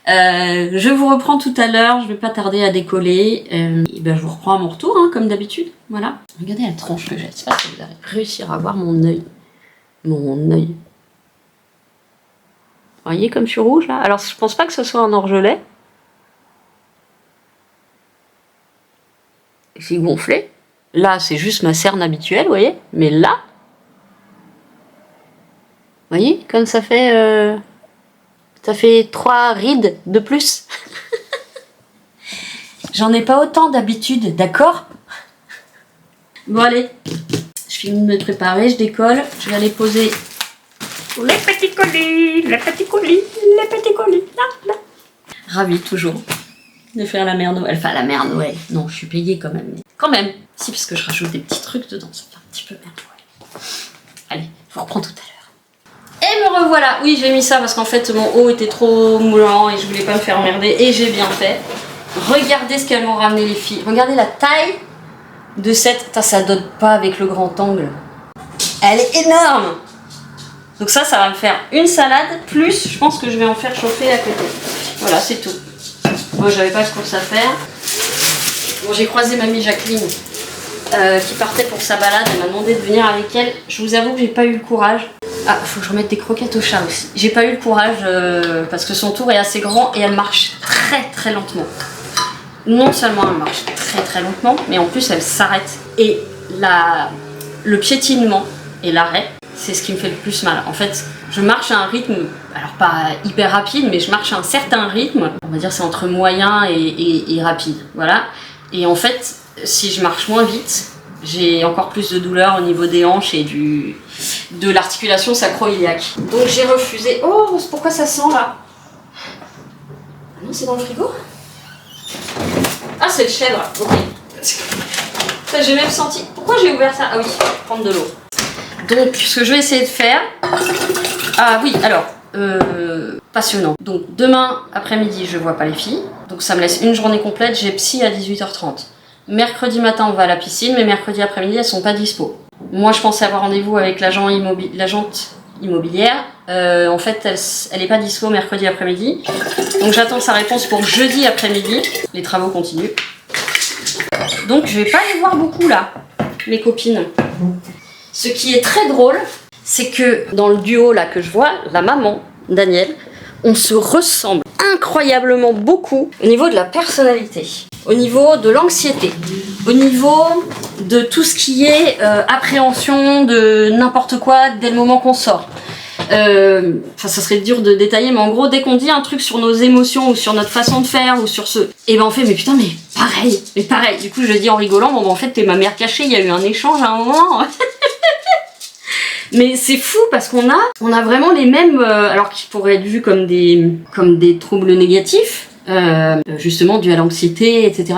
Je vous reprends tout à l'heure, je vais pas tarder à décoller. Et ben, je vous reprends à mon retour, hein, comme d'habitude. Voilà. Regardez la tronche que j'ai. Je sais pas si vous allez réussir à voir mon œil. Mon œil. Vous voyez comme je suis rouge là ? Alors, je pense pas que ce soit un orgelet. J'ai gonflé. Là, c'est juste ma cerne habituelle, vous voyez ? Mais là, vous voyez, comme ça fait 3 rides de plus. J'en ai pas autant d'habitude, d'accord ? Bon allez, je finis de me préparer, je décolle, je vais aller poser les petits colis, les petits colis, les petits colis. Là, là. Ravie toujours de faire la mère Noël. Enfin la mère Noël, non, je suis payée quand même. Mais quand même, si, parce que je rajoute des petits trucs dedans, ça fait un petit peu mère Noël. Allez, je vous reprends tout à l'heure. Et me revoilà. Oui, j'ai mis ça parce qu'en fait mon haut était trop moulant et je voulais pas me faire merder et j'ai bien fait. Regardez ce qu'elles m'ont ramené les filles. Regardez la taille de cette... Ça donne pas avec le grand angle. Elle est énorme. Donc ça va me faire une salade plus je pense que je vais en faire chauffer à côté. Voilà, c'est tout. Moi j'avais pas de course à faire. Bon, j'ai croisé mamie Jacqueline qui partait pour sa balade. Elle m'a demandé de venir avec elle. Je vous avoue que j'ai pas eu le courage. Ah, faut que je remette des croquettes au chat aussi. J'ai pas eu le courage parce que son tour est assez grand et elle marche très très lentement. Non seulement elle marche très très lentement, mais en plus elle s'arrête. Et le piétinement et l'arrêt, c'est ce qui me fait le plus mal. En fait, je marche à un rythme, alors pas hyper rapide, mais je marche à un certain rythme. On va dire c'est entre moyen et rapide. Voilà. Et en fait, si je marche moins vite, j'ai encore plus de douleur au niveau des hanches et de l'articulation sacro-iliaque. Donc j'ai refusé. Oh, pourquoi ça sent là? Ah non, c'est dans le frigo? Ah, c'est le chèvre, ok. Ça, j'ai même senti. Pourquoi j'ai ouvert ça? Ah oui, prendre de l'eau. Donc, ce que je vais essayer de faire. Ah oui, alors, passionnant. Donc, demain après-midi, je vois pas les filles. Donc, ça me laisse une journée complète. J'ai psy à 18h30. Mercredi matin, on va à la piscine, mais mercredi après-midi, elles sont pas dispo. Moi, je pensais avoir rendez-vous avec l'agente immobilière. En fait, elle est pas dispo mercredi après-midi. Donc, j'attends sa réponse pour jeudi après-midi. Les travaux continuent. Donc, je vais pas les voir beaucoup là, mes copines. Ce qui est très drôle, c'est que dans le duo là que je vois, la maman, Daniel, on se ressemble incroyablement beaucoup au niveau de la personnalité, au niveau de l'anxiété, au niveau de tout ce qui est appréhension de n'importe quoi dès le moment qu'on sort. Ça serait dur de détailler, mais en gros, dès qu'on dit un truc sur nos émotions ou sur notre façon de faire ou sur ce, et ben on fait mais putain mais pareil. Du coup je dis en rigolant, bon ben en fait t'es ma mère cachée, il y a eu un échange à un moment. Mais c'est fou parce qu'on a vraiment les mêmes, alors qui pourraient être vus comme des troubles négatifs. Justement dû à l'anxiété, etc.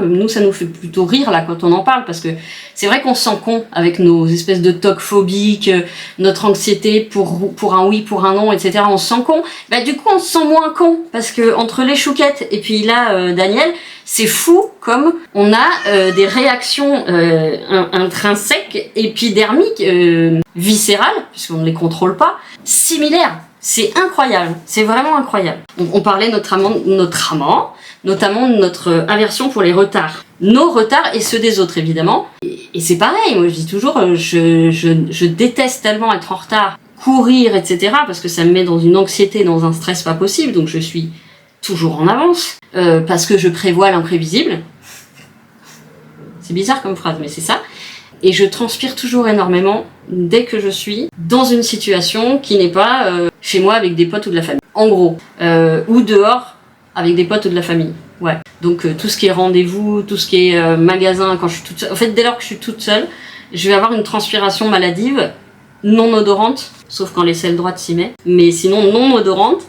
Même nous, ça nous fait plutôt rire là quand on en parle, parce que c'est vrai qu'on se sent con avec nos espèces de tocs phobiques, notre anxiété pour un oui, pour un non, etc. On se sent con. Bah du coup, on se sent moins con, parce que entre les chouquettes et puis là, Daniel, c'est fou comme on a des réactions intrinsèques, épidermiques, viscérales, puisqu'on ne les contrôle pas, similaires. C'est incroyable, c'est vraiment incroyable. On parlait notamment de notre aversion pour les retards. Nos retards et ceux des autres évidemment. Et c'est pareil, moi je dis toujours, je déteste tellement être en retard, courir, etc. parce que ça me met dans une anxiété, dans un stress pas possible, donc je suis toujours en avance, parce que je prévois l'imprévisible. C'est bizarre comme phrase, mais c'est ça. Et je transpire toujours énormément dès que je suis dans une situation qui n'est pas chez moi avec des potes ou de la famille. En gros, ou dehors avec des potes ou de la famille. Ouais. Donc tout ce qui est rendez-vous, tout ce qui est magasin, quand je suis toute seule. En fait, dès lors que je suis toute seule, je vais avoir une transpiration maladive, non odorante, sauf quand l'aisselle droite s'y met, mais sinon non odorante.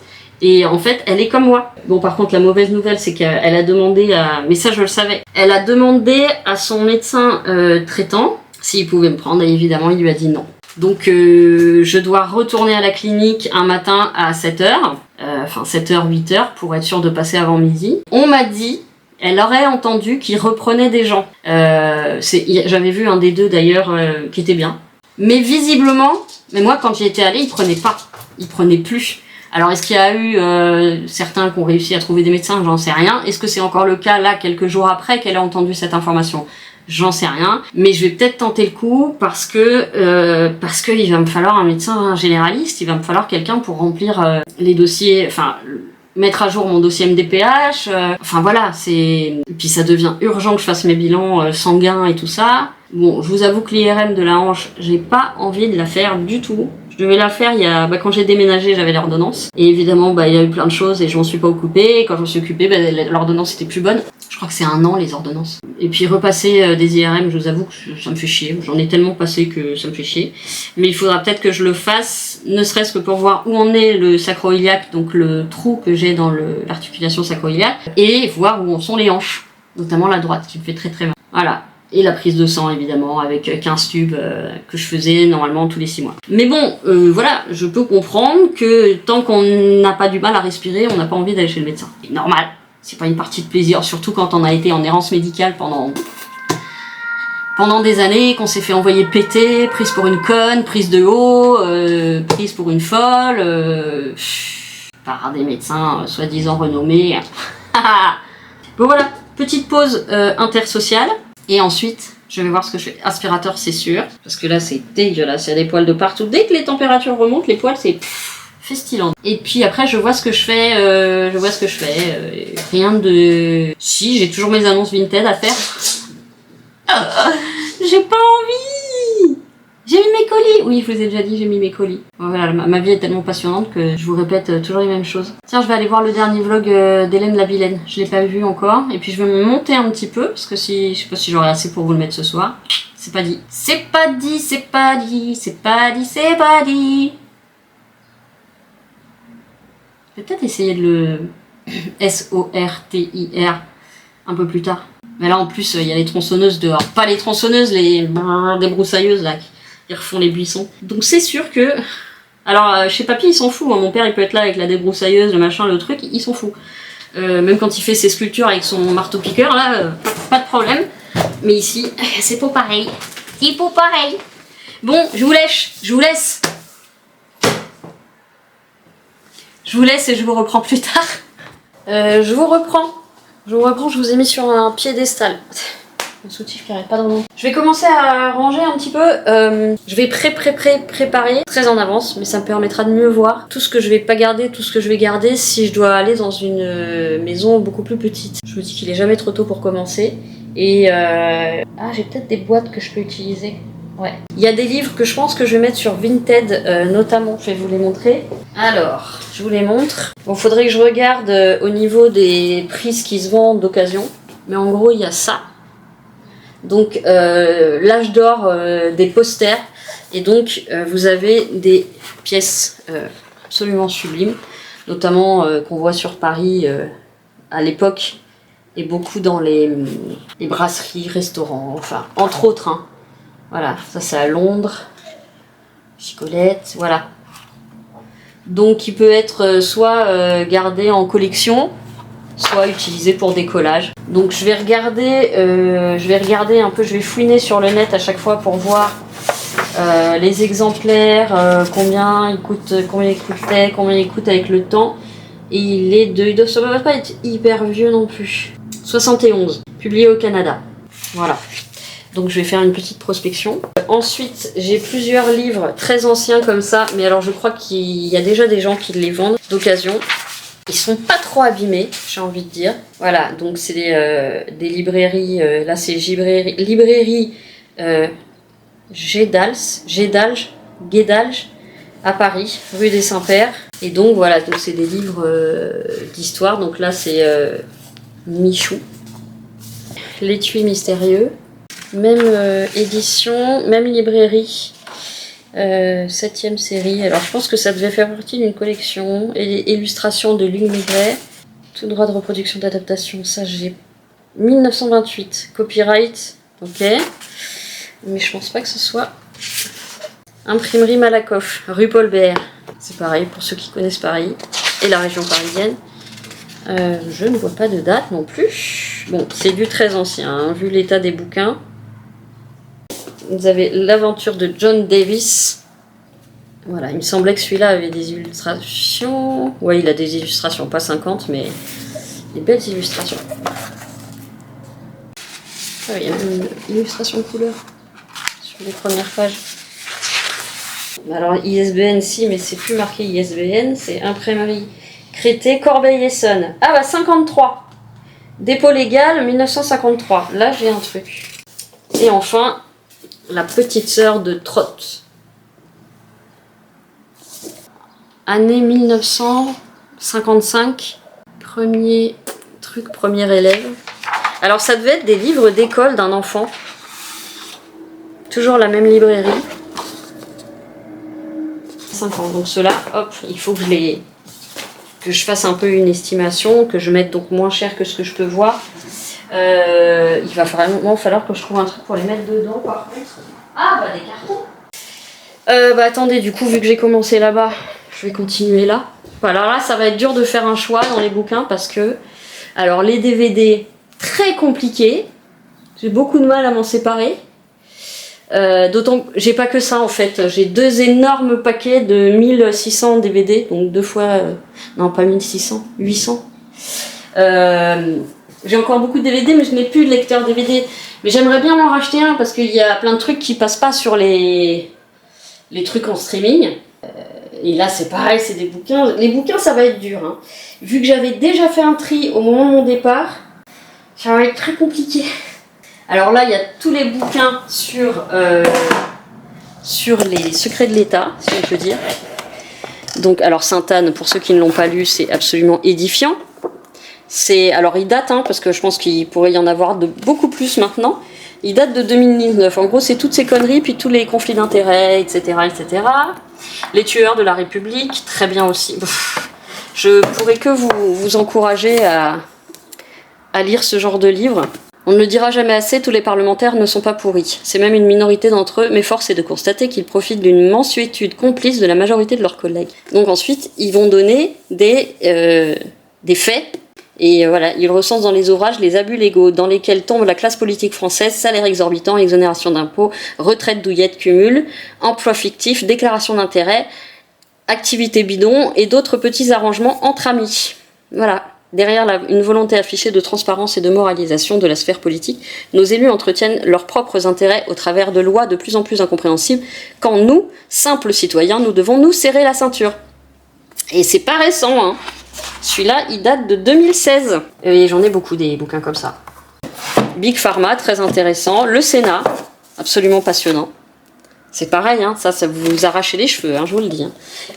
Et en fait, elle est comme moi. Bon, par contre, la mauvaise nouvelle, c'est qu'elle a demandé à... Mais ça, je le savais. Elle a demandé à son médecin traitant s'il pouvait me prendre, et évidemment, il lui a dit non. Donc, je dois retourner à la clinique un matin à 7h, enfin 7h, 8h, pour être sûre de passer avant midi. On m'a dit, elle aurait entendu qu'il reprenait des gens. J'avais vu un des deux, d'ailleurs, qui était bien. Mais visiblement, mais moi, quand j'y étais allée, il prenait pas. Il prenait plus. Alors, est-ce qu'il y a eu certains qui ont réussi à trouver des médecins? J'en sais rien. Est-ce que c'est encore le cas, là, quelques jours après qu'elle a entendu cette information? J'en sais rien. Mais je vais peut-être tenter le coup parce que il va me falloir un médecin généraliste. Il va me falloir quelqu'un pour remplir les dossiers, enfin, mettre à jour mon dossier MDPH. Enfin, voilà, c'est... Et puis, ça devient urgent que je fasse mes bilans sanguins et tout ça. Bon, je vous avoue que l'IRM de la hanche, j'ai pas envie de la faire du tout. Je devais la faire quand j'ai déménagé, j'avais l'ordonnance. Et évidemment, il y a eu plein de choses et je m'en suis pas occupée. Et quand je m'en suis occupée, l'ordonnance était plus bonne. Je crois que c'est 1 an, les ordonnances. Et puis repasser des IRM, je vous avoue que ça me fait chier. J'en ai tellement passé que ça me fait chier. Mais il faudra peut-être que je le fasse, ne serait-ce que pour voir où en est le sacro-iliaque, donc le trou que j'ai dans l'articulation sacro-iliaque, et voir où en sont les hanches, notamment la droite, qui me fait très très mal. Voilà. Et la prise de sang, évidemment, avec 15 tubes que je faisais normalement tous les 6 mois. Mais bon, voilà, je peux comprendre que tant qu'on n'a pas du mal à respirer, on n'a pas envie d'aller chez le médecin. C'est normal, c'est pas une partie de plaisir, surtout quand on a été en errance médicale pendant des années, qu'on s'est fait envoyer péter, prise pour une conne, prise de haut, prise pour une folle, par des médecins soi-disant renommés. Bon voilà, petite pause intersociale. Et ensuite, je vais voir ce que je fais. Aspirateur, c'est sûr. Parce que là, c'est dégueulasse. Il y a des poils de partout. Dès que les températures remontent, les poils, c'est festilant. Et puis après, je vois ce que je fais. Rien de... Si, j'ai toujours mes annonces Vinted à faire. J'ai pas envie. J'ai mis mes colis. Oui, je vous ai déjà dit, j'ai mis mes colis. Voilà, ma vie est tellement passionnante que je vous répète toujours les mêmes choses. Tiens, je vais aller voir le dernier vlog d'Hélène la Vilaine. Je l'ai pas vu encore. Et puis je vais me monter un petit peu, parce que je sais pas si j'aurai assez pour vous le mettre ce soir. C'est pas dit. C'est pas dit, c'est pas dit, c'est pas dit, c'est pas dit. Je vais peut-être essayer de le SORTIR un peu plus tard. Mais là en plus, il y a les tronçonneuses dehors. Pas les tronçonneuses, les débroussailleuses là. Ils refont les buissons. Donc c'est sûr que... Alors chez papy il s'en fout, hein. Mon père il peut être là avec la débroussailleuse, le machin, le truc, il s'en fout. Même quand il fait ses sculptures avec son marteau-piqueur, là, pas de problème. Mais ici, c'est pas pareil. C'est pas pareil. Bon, je vous laisse. Je vous laisse et je vous reprends plus tard. Je vous reprends, je vous ai mis sur un piédestal. Un soutif qui arrête pas de remonter. Je vais commencer à ranger un petit peu. Je vais préparer très en avance, mais ça me permettra de mieux voir tout ce que je vais pas garder, tout ce que je vais garder si je dois aller dans une maison beaucoup plus petite. Je me dis qu'il est jamais trop tôt pour commencer. Et j'ai peut-être des boîtes que je peux utiliser. Ouais. Il y a des livres que je pense que je vais mettre sur Vinted, notamment. Je vais vous les montrer. Alors, je vous les montre. Bon, faudrait que je regarde au niveau des prises qui se vendent d'occasion. Mais en gros, il y a ça. Donc, l'âge d'or des posters. Et donc, vous avez des pièces absolument sublimes. Notamment qu'on voit sur Paris à l'époque. Et beaucoup dans les brasseries, restaurants. Enfin, entre autres, hein. Voilà, ça c'est à Londres. Chicolette, voilà. Donc il peut être soit gardé en collection, soit utilisé pour des collages. Donc je vais regarder un peu, je vais fouiner sur le net à chaque fois pour voir les exemplaires, combien ils coûtaient, combien ils coûtent avec le temps. Et il ne doit pas être hyper vieux non plus. 71, publié au Canada. Voilà. Donc je vais faire une petite prospection. Ensuite, j'ai plusieurs livres très anciens comme ça, mais alors je crois qu'il y a déjà des gens qui les vendent d'occasion. Ils sont pas trop abîmés, j'ai envie de dire. Voilà, donc c'est des librairies, là c'est librairie Guédalge, à Paris, rue des Saints-Pères. Et donc voilà, donc c'est des livres d'histoire. Donc là c'est Michou, L'étui mystérieux. Même édition, même librairie, 7e série. Alors je pense que ça devait faire partie d'une collection. Et illustrations de Luc Maigret. Tout droit de reproduction d'adaptation, ça j'ai 1928. Copyright, ok. Mais je pense pas que ce soit. Imprimerie Malakoff, rue Paul Bert. C'est pareil pour ceux qui connaissent Paris et la région parisienne. Je ne vois pas de date non plus. Bon, c'est du très ancien, hein, vu l'état des bouquins. Vous avez l'aventure de John Davis. Voilà, il me semblait que celui-là avait des illustrations. Ouais, il a des illustrations, pas 50, mais des belles illustrations. Ah, il y a une illustration couleur sur les premières pages. Alors ISBN si, mais c'est plus marqué ISBN, c'est Imprimerie Crété, Corbeil-Essonnes. Ah bah 53. Dépôt légal 1953. Là j'ai un truc. Et enfin, La petite sœur de Trott. Année 1955. Premier truc, premier élève. Alors ça devait être des livres d'école d'un enfant. Toujours la même librairie. 5 ans. Donc ceux-là, hop, il faut que je fasse un peu une estimation, que je mette donc moins cher que ce que je peux voir. Il va vraiment falloir que je trouve un truc pour les mettre dedans par contre. Ah bah des cartons. Bah attendez, du coup vu que j'ai commencé là-bas, je vais continuer là. Voilà, là ça va être dur de faire un choix dans les bouquins parce que alors les DVD très compliqués, j'ai beaucoup de mal à m'en séparer. D'autant que j'ai pas que ça en fait, j'ai 2 énormes paquets de 1600 DVD, donc 2 fois, non pas 1600, 800. J'ai encore beaucoup de DVD mais je n'ai plus de lecteur DVD. Mais j'aimerais bien m'en racheter un parce qu'il y a plein de trucs qui passent pas sur les trucs en streaming. Et là c'est pareil, c'est des bouquins. Les bouquins ça va être dur. Hein. Vu que j'avais déjà fait un tri au moment de mon départ, ça va être très compliqué. Alors là il y a tous les bouquins sur les secrets de l'État, si on peut dire. Donc alors Sainte-Anne, pour ceux qui ne l'ont pas lu, c'est absolument édifiant. Alors il date, hein, parce que je pense qu'il pourrait y en avoir de beaucoup plus maintenant. Il date de 2019. En gros, c'est toutes ces conneries, puis tous les conflits d'intérêts, etc., etc. Les tueurs de la République, très bien aussi. Je pourrais que vous encourager à lire ce genre de livre. On ne le dira jamais assez, tous les parlementaires ne sont pas pourris. C'est même une minorité d'entre eux, mais force est de constater qu'ils profitent d'une mansuétude complice de la majorité de leurs collègues. Donc ensuite, ils vont donner des faits. Et voilà, il recense dans les ouvrages les abus légaux dans lesquels tombe la classe politique française, salaire exorbitant, exonération d'impôts, retraite douillette, cumul, emploi fictif, déclaration d'intérêt, activité bidon et d'autres petits arrangements entre amis. Voilà. Derrière une volonté affichée de transparence et de moralisation de la sphère politique, nos élus entretiennent leurs propres intérêts au travers de lois de plus en plus incompréhensibles, quand nous, simples citoyens, nous devons nous serrer la ceinture. Et c'est pas récent, hein. Celui-là, il date de 2016. Et j'en ai beaucoup des bouquins comme ça. Big Pharma, très intéressant. Le Sénat, absolument passionnant. C'est pareil, hein, ça vous arrachez les cheveux, hein, je vous le dis. Hein.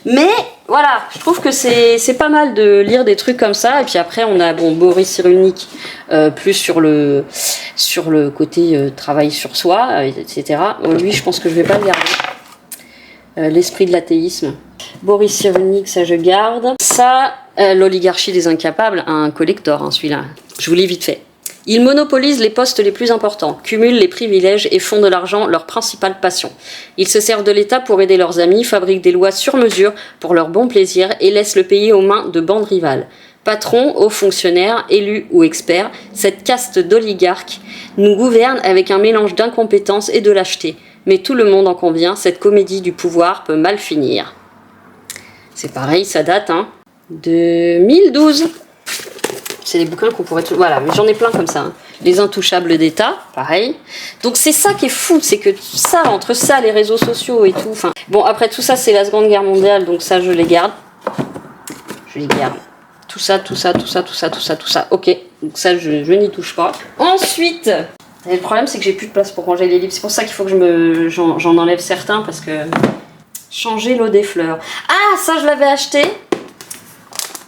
Mais voilà, je trouve que c'est pas mal de lire des trucs comme ça. Et puis après, on a Boris Cyrulnik, plus sur le côté travail sur soi, etc. Lui, je pense que je vais pas le garder. L'esprit de l'athéisme. Boris Cyrulnik, ça je garde. Ça, l'oligarchie des incapables, un collector, hein, celui-là. Je vous lis vite fait. Ils monopolisent les postes les plus importants, cumulent les privilèges et font de l'argent leur principale passion. Ils se servent de l'État pour aider leurs amis, fabriquent des lois sur mesure pour leur bon plaisir et laissent le pays aux mains de bandes rivales. Patrons, hauts fonctionnaires, élus ou experts, cette caste d'oligarques nous gouverne avec un mélange d'incompétence et de lâcheté. Mais tout le monde en convient, cette comédie du pouvoir peut mal finir. C'est pareil, ça date, hein, de 2012. C'est des bouquins qu'on pourrait... Voilà, mais j'en ai plein comme ça. Hein. Les Intouchables d'État, pareil. Donc c'est ça qui est fou, c'est que ça, entre ça, les réseaux sociaux et tout... Enfin, bon, après tout ça, c'est la Seconde Guerre mondiale, donc ça, je les garde. Je les garde. Tout ça. Ok, donc ça, je n'y touche pas. Ensuite, le problème, c'est que j'ai plus de place pour ranger les livres. C'est pour ça qu'il faut que j'en enlève certains, parce que... Changer l'eau des fleurs. Ah, ça, je l'avais acheté.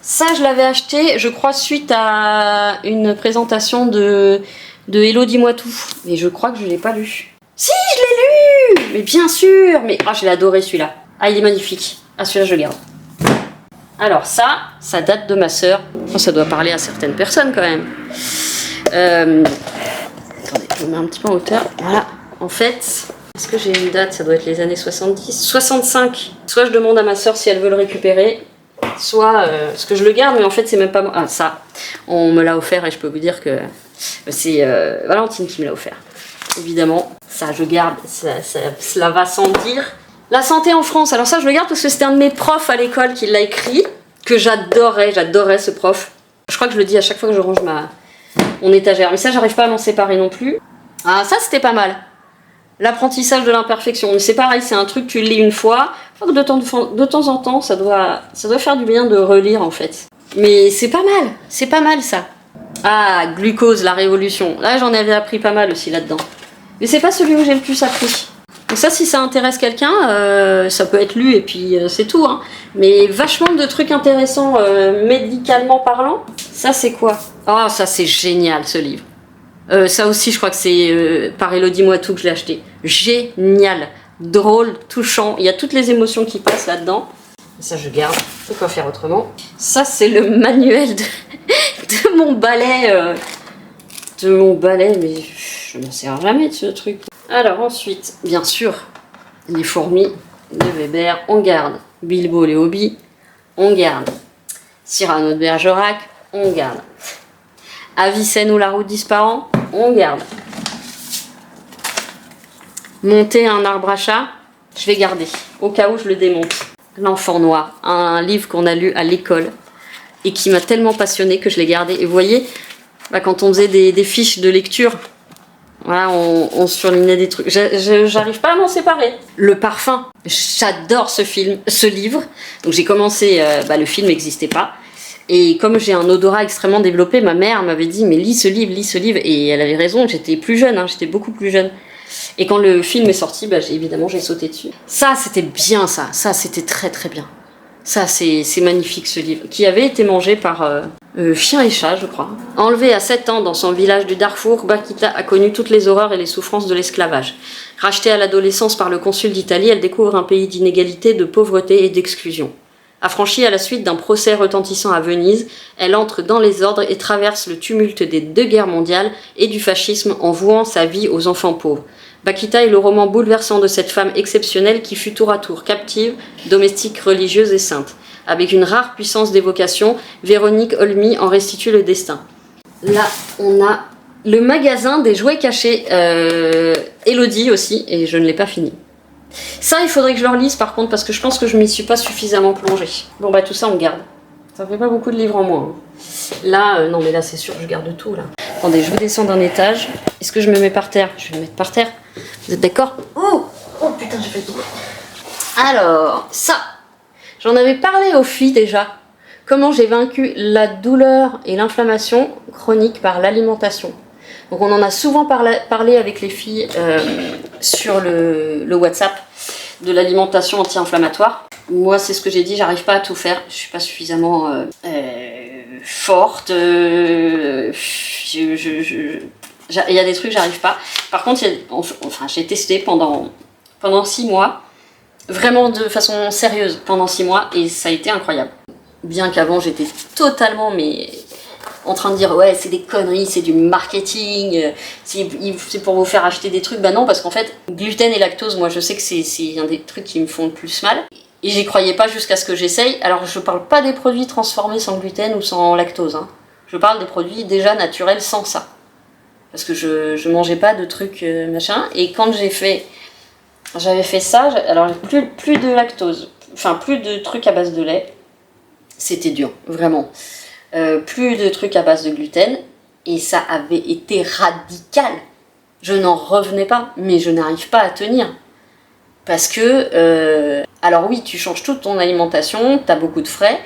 Ça, je l'avais acheté, je crois, suite à une présentation de Hello, dis-moi tout. Mais je crois que je ne l'ai pas lu. Si, je l'ai lu. Mais bien sûr. Mais je l'ai adoré, celui-là. Ah, il est magnifique. Ah, celui-là, je le garde. Alors, ça date de ma sœur. Oh, ça doit parler à certaines personnes, quand même. Attendez, je me mets un petit peu en hauteur. Voilà. En fait... Est-ce que j'ai une date? Ça doit être les années 70. 65. Soit je demande à ma sœur si elle veut le récupérer, soit... parce que je le garde, mais en fait, c'est même pas moi. Ah, ça, on me l'a offert et je peux vous dire que c'est Valentine qui me l'a offert. Évidemment, ça, je garde. Cela va sans dire. La santé en France. Alors ça, je le garde parce que c'était un de mes profs à l'école qui l'a écrit, que j'adorais ce prof. Je crois que je le dis à chaque fois que je range mon étagère. Mais ça, j'arrive pas à m'en séparer non plus. Ah, ça, c'était pas mal. L'apprentissage de l'imperfection. Mais c'est pareil, c'est un truc, tu le lis une fois, de temps en temps, ça doit faire du bien de relire en fait. Mais c'est pas mal ça. Ah, Glucose, la révolution. Là, j'en avais appris pas mal aussi là-dedans. Mais c'est pas celui où j'ai le plus appris. Donc ça, si ça intéresse quelqu'un, ça peut être lu et puis c'est tout. Hein. Mais vachement de trucs intéressants médicalement parlant. Ça, c'est quoi? Ah, ça, c'est génial ce livre. Ça aussi, je crois que c'est par Elodie Moitou que je l'ai acheté. Génial, drôle, touchant. Il y a toutes les émotions qui passent là-dedans. Ça, je garde. Je peux pas faire autrement. Ça, c'est le manuel de mon balai. Mais je m'en sers jamais de ce truc. Alors ensuite, bien sûr, les fourmis de Weber, on garde. Bilbo les hobbies, on garde. Cyrano de Bergerac, on garde. Avicenne ou la route disparant, on garde. Monter un arbre à chat, je vais garder, au cas où je le démonte. L'enfant noir, un livre qu'on a lu à l'école et qui m'a tellement passionnée que je l'ai gardé. Et vous voyez, quand on faisait des fiches de lecture, voilà, on surlignait des trucs. J'arrive pas à m'en séparer. Le parfum, j'adore ce livre. Donc j'ai commencé, le film n'existait pas. Et comme j'ai un odorat extrêmement développé, ma mère m'avait dit « mais lis ce livre ». Et elle avait raison, j'étais plus jeune, hein, j'étais beaucoup plus jeune. Et quand le film est sorti, évidemment j'ai sauté dessus. Ça c'était bien ça c'était très très bien. Ça c'est magnifique ce livre, qui avait été mangé par chien et chat je crois. Enlevée à 7 ans dans son village du Darfour, Bakita a connu toutes les horreurs et les souffrances de l'esclavage. Rachetée à l'adolescence par le consul d'Italie, elle découvre un pays d'inégalité, de pauvreté et d'exclusion. Affranchie à la suite d'un procès retentissant à Venise, elle entre dans les ordres et traverse le tumulte des 2 guerres mondiales et du fascisme en vouant sa vie aux enfants pauvres. Bakita est le roman bouleversant de cette femme exceptionnelle qui fut tour à tour captive, domestique, religieuse et sainte. Avec une rare puissance d'évocation, Véronique Olmy en restitue le destin. Là, on a le magasin des jouets cachés, Elodie aussi, et je ne l'ai pas fini. Ça, il faudrait que je le relise par contre, parce que je pense que je m'y suis pas suffisamment plongée. Bon, tout ça, on garde. Ça fait pas beaucoup de livres en moins. Là, non mais là c'est sûr, je garde tout là. Attendez, je vous descends d'un étage. Est-ce que je me mets par terre? Je vais me mettre par terre. Vous êtes d'accord? Oh putain, j'ai fait tout. Alors, ça, j'en avais parlé aux filles déjà. Comment j'ai vaincu la douleur et l'inflammation chronique par l'alimentation. Donc on en a souvent parlé avec les filles sur le WhatsApp de l'alimentation anti-inflammatoire. Moi c'est ce que j'ai dit, j'arrive pas à tout faire, je suis pas suffisamment forte, il y a des trucs j'arrive pas. Par contre, j'ai testé pendant 6 mois, vraiment de façon sérieuse pendant 6 mois et ça a été incroyable. Bien qu'avant j'étais totalement en train de dire ouais c'est des conneries, c'est du marketing, c'est pour vous faire acheter des trucs. Bah non, parce qu'en fait gluten et lactose, moi je sais que c'est un des trucs qui me font le plus mal et j'y croyais pas jusqu'à ce que j'essaye. Alors je parle pas des produits transformés sans gluten ou sans lactose, hein. Je parle des produits déjà naturels sans ça, parce que je mangeais pas de trucs machin. Et quand j'avais fait ça, alors plus de lactose, enfin plus de trucs à base de lait, c'était dur, vraiment. Plus de trucs à base de gluten, et ça avait été radical. Je n'en revenais pas, mais je n'arrive pas à tenir. Parce que, alors oui, tu changes toute ton alimentation, t'as beaucoup de frais,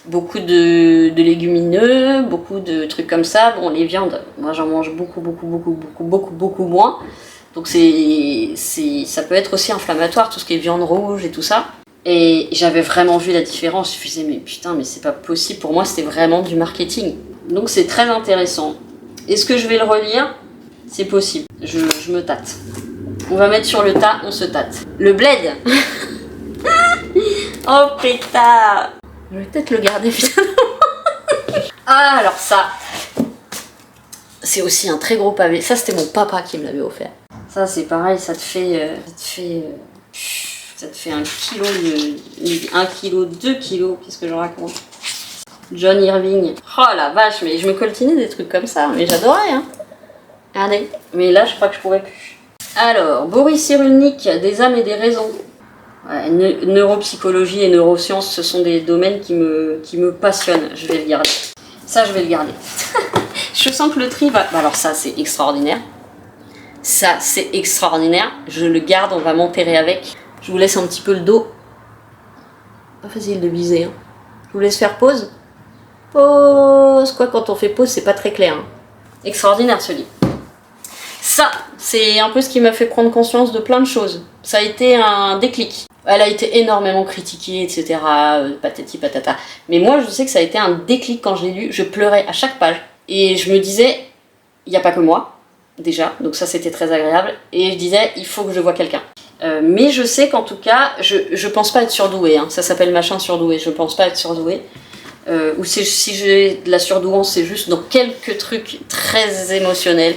beaucoup de légumineux, beaucoup de trucs comme ça. Bon, les viandes, moi j'en mange beaucoup moins. Donc ça peut être aussi inflammatoire, tout ce qui est viande rouge et tout ça. Et j'avais vraiment vu la différence, je me disais mais putain mais c'est pas possible, pour moi c'était vraiment du marketing. Donc c'est très intéressant. Est-ce que je vais le relire? C'est possible, je me tâte. On va mettre sur le tas, on se tâte. Le bled. Oh pétard. Je vais peut-être le garder finalement. Ah alors ça, c'est aussi un très gros pavé. Ça c'était mon papa qui me l'avait offert. Ça c'est pareil, ça te fait 1 kilo, 1 kilo, 2 kilos, qu'est-ce que je raconte? John Irving. Oh la vache, mais je me coltinais des trucs comme ça, mais j'adorais, hein. Regardez. Mais là, je crois que je pourrais plus. Alors, Boris Cyrulnik, des âmes et des raisons. Ouais, neuropsychologie et neurosciences, ce sont des domaines qui me passionnent. Je vais le garder. Ça, je vais le garder. Je sens que le tri va... Alors ça, c'est extraordinaire. Ça, c'est extraordinaire. Je le garde, on va m'enterrer avec. Je vous laisse un petit peu le dos. Pas facile de viser, hein. Je vous laisse faire pause. Pause. Quoi, quand on fait pause, c'est pas très clair, hein. Extraordinaire ce livre. Ça, c'est un peu ce qui m'a fait prendre conscience de plein de choses. Ça a été un déclic. Elle a été énormément critiquée, etc. Patati patata. Mais moi, je sais que ça a été un déclic quand je l'ai lu. Je pleurais à chaque page. Et je me disais, il n'y a pas que moi, déjà. Donc ça, c'était très agréable. Et je disais, il faut que je voie quelqu'un. Mais je sais qu'en tout cas, je pense pas être surdouée, hein. Ça s'appelle machin surdoué, je pense pas être surdouée. Ou si j'ai de la surdouance, c'est juste dans quelques trucs très émotionnels,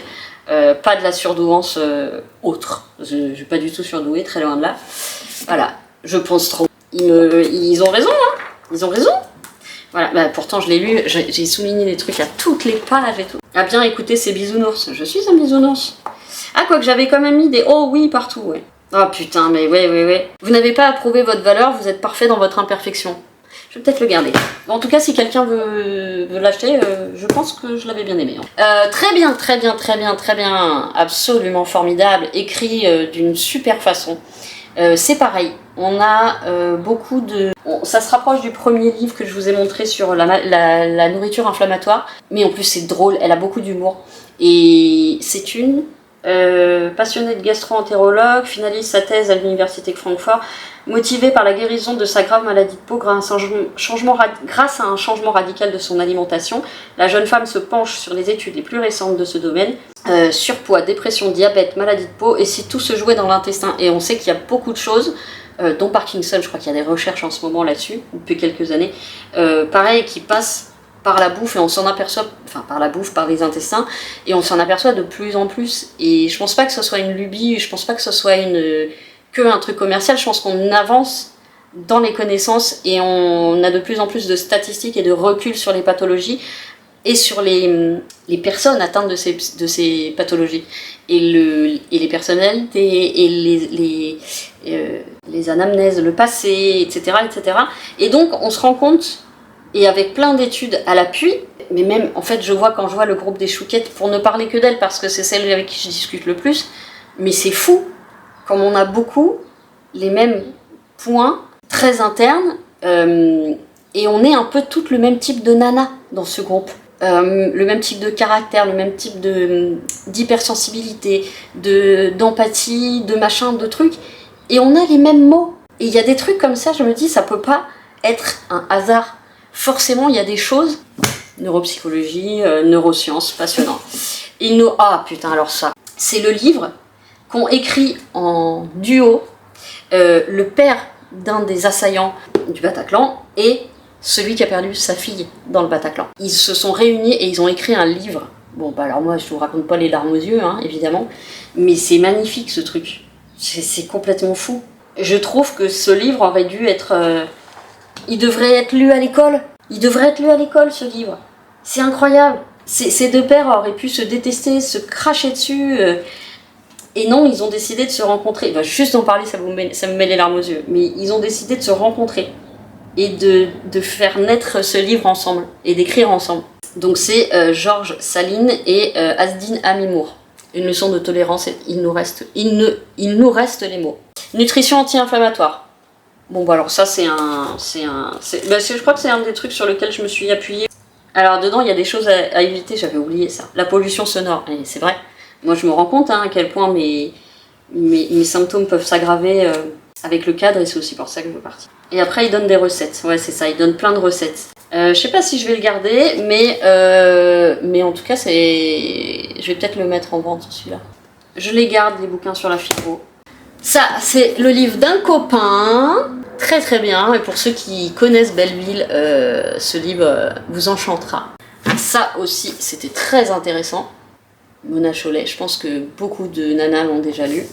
pas de la surdouance autre. Je suis pas du tout surdouée, très loin de là. Voilà, je pense trop. Ils ont raison, hein. Ils ont raison. Voilà, bah, pourtant je l'ai lu, j'ai souligné des trucs à toutes les pages et tout. Ah bien écoutez, c'est bisounours, je suis un bisounours. Ah quoi que j'avais quand même mis des oh oui partout, ouais. Oh putain, mais ouais. Vous n'avez pas approuvé votre valeur, vous êtes parfait dans votre imperfection. Je vais peut-être le garder. En tout cas, si quelqu'un veut l'acheter, je pense que je l'avais bien aimé. Très bien. Absolument formidable. Écrit d'une super façon. C'est pareil. On a beaucoup de... ça se rapproche du premier livre que je vous ai montré sur la nourriture inflammatoire. Mais en plus, c'est drôle. Elle a beaucoup d'humour. Et c'est une... passionnée de gastro-entérologue, finalise sa thèse à l'université de Francfort, motivée par la guérison de sa grave maladie de peau grâce à un changement radical de son alimentation, la jeune femme se penche sur les études les plus récentes de ce domaine, surpoids, dépression, diabète, maladie de peau, et si tout se jouait dans l'intestin. Et on sait qu'il y a beaucoup de choses, dont Parkinson, je crois qu'il y a des recherches en ce moment là-dessus, depuis quelques années, pareil, qui passent par la bouffe, et on s'en aperçoit, enfin par la bouffe, par les intestins, et on s'en aperçoit de plus en plus. Et je pense pas que ce soit une lubie, je pense pas que ce soit que un truc commercial, je pense qu'on avance dans les connaissances et on a de plus en plus de statistiques et de recul sur les pathologies et sur les personnes atteintes de ces pathologies. Et les personnalités, et les anamnèses, le passé, etc. Et donc on se rend compte et avec plein d'études à l'appui. Mais même, en fait, je vois quand je vois le groupe des Chouquettes, pour ne parler que d'elle, parce que c'est celle avec qui je discute le plus, mais c'est fou, comme on a beaucoup les mêmes points très internes, et on est un peu toutes le même type de nana dans ce groupe. Le même type de caractère, le même type d'hypersensibilité, d'empathie, de machin, de trucs, et on a les mêmes mots. Et il y a des trucs comme ça, je me dis, ça peut pas être un hasard. Forcément, il y a des choses, neuropsychologie, neurosciences, passionnant. Ah putain, alors ça, c'est le livre qu'ont écrit en duo le père d'un des assaillants du Bataclan et celui qui a perdu sa fille dans le Bataclan. Ils se sont réunis et ils ont écrit un livre. Bon, bah alors moi, je vous raconte pas les larmes aux yeux, hein, évidemment, mais c'est magnifique ce truc. C'est complètement fou. Je trouve que ce livre aurait dû être... il devrait être lu à l'école. Il devrait être lu à l'école, ce livre. C'est incroyable. Ces deux pères auraient pu se détester, se cracher dessus. Et non, ils ont décidé de se rencontrer. Bah, juste d'en parler, ça me met les larmes aux yeux. Mais ils ont décidé de se rencontrer et de faire naître ce livre ensemble et d'écrire ensemble. Donc c'est Georges Saline et Asdine Amimour. Une leçon de tolérance, il nous reste les mots. Nutrition anti-inflammatoire. Bon bah alors ça je crois que c'est un des trucs sur lesquels je me suis appuyée. Alors dedans il y a des choses à éviter, j'avais oublié ça. La pollution sonore, et c'est vrai. Moi je me rends compte à quel point mes symptômes peuvent s'aggraver avec le cadre, et c'est aussi pour ça que je veux partir. Et après il donne des recettes, ouais c'est ça, il donne plein de recettes. Je sais pas si je vais le garder, mais en tout cas je vais peut-être le mettre en vente celui-là. Je les garde, les bouquins sur la fibro. Ça, c'est le livre d'un copain, très très bien, et pour ceux qui connaissent Belleville, ce livre vous enchantera. Ça aussi, c'était très intéressant. Mona Chollet, je pense que beaucoup de nanas l'ont déjà lu.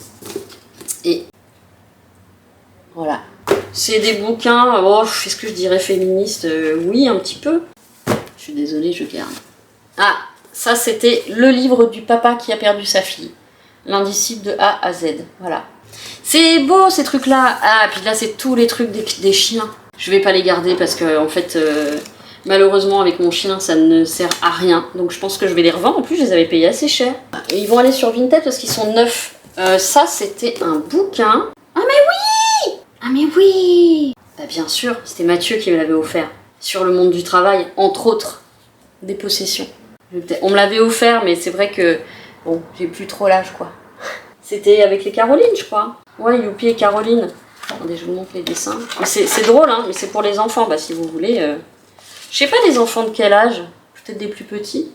Et voilà. C'est des bouquins, est-ce que je dirais féministes? Oui, un petit peu. Je suis désolée, je garde. Ah, ça c'était le livre du papa qui a perdu sa fille. L'indicible de A à Z, voilà. C'est beau ces trucs-là. Ah, puis là c'est tous les trucs des chiens. Je vais pas les garder parce que en fait, malheureusement avec mon chien ça ne sert à rien. Donc je pense que je vais les revendre. En plus je les avais payés assez cher. Et ils vont aller sur Vinted parce qu'ils sont neufs. Ça c'était un bouquin. Ah mais oui! Ah mais oui! Bah bien sûr, c'était Mathieu qui me l'avait offert. Sur le monde du travail, entre autres, des possessions. On me l'avait offert, mais c'est vrai que bon, j'ai plus trop l'âge quoi. C'était avec les Carolines, je crois. Ouais, Youpi et Caroline. Attendez, je vous montre les dessins. C'est drôle, hein, mais c'est pour les enfants. Bah, si vous voulez. Je sais pas, des enfants de quel âge? Peut-être des plus petits.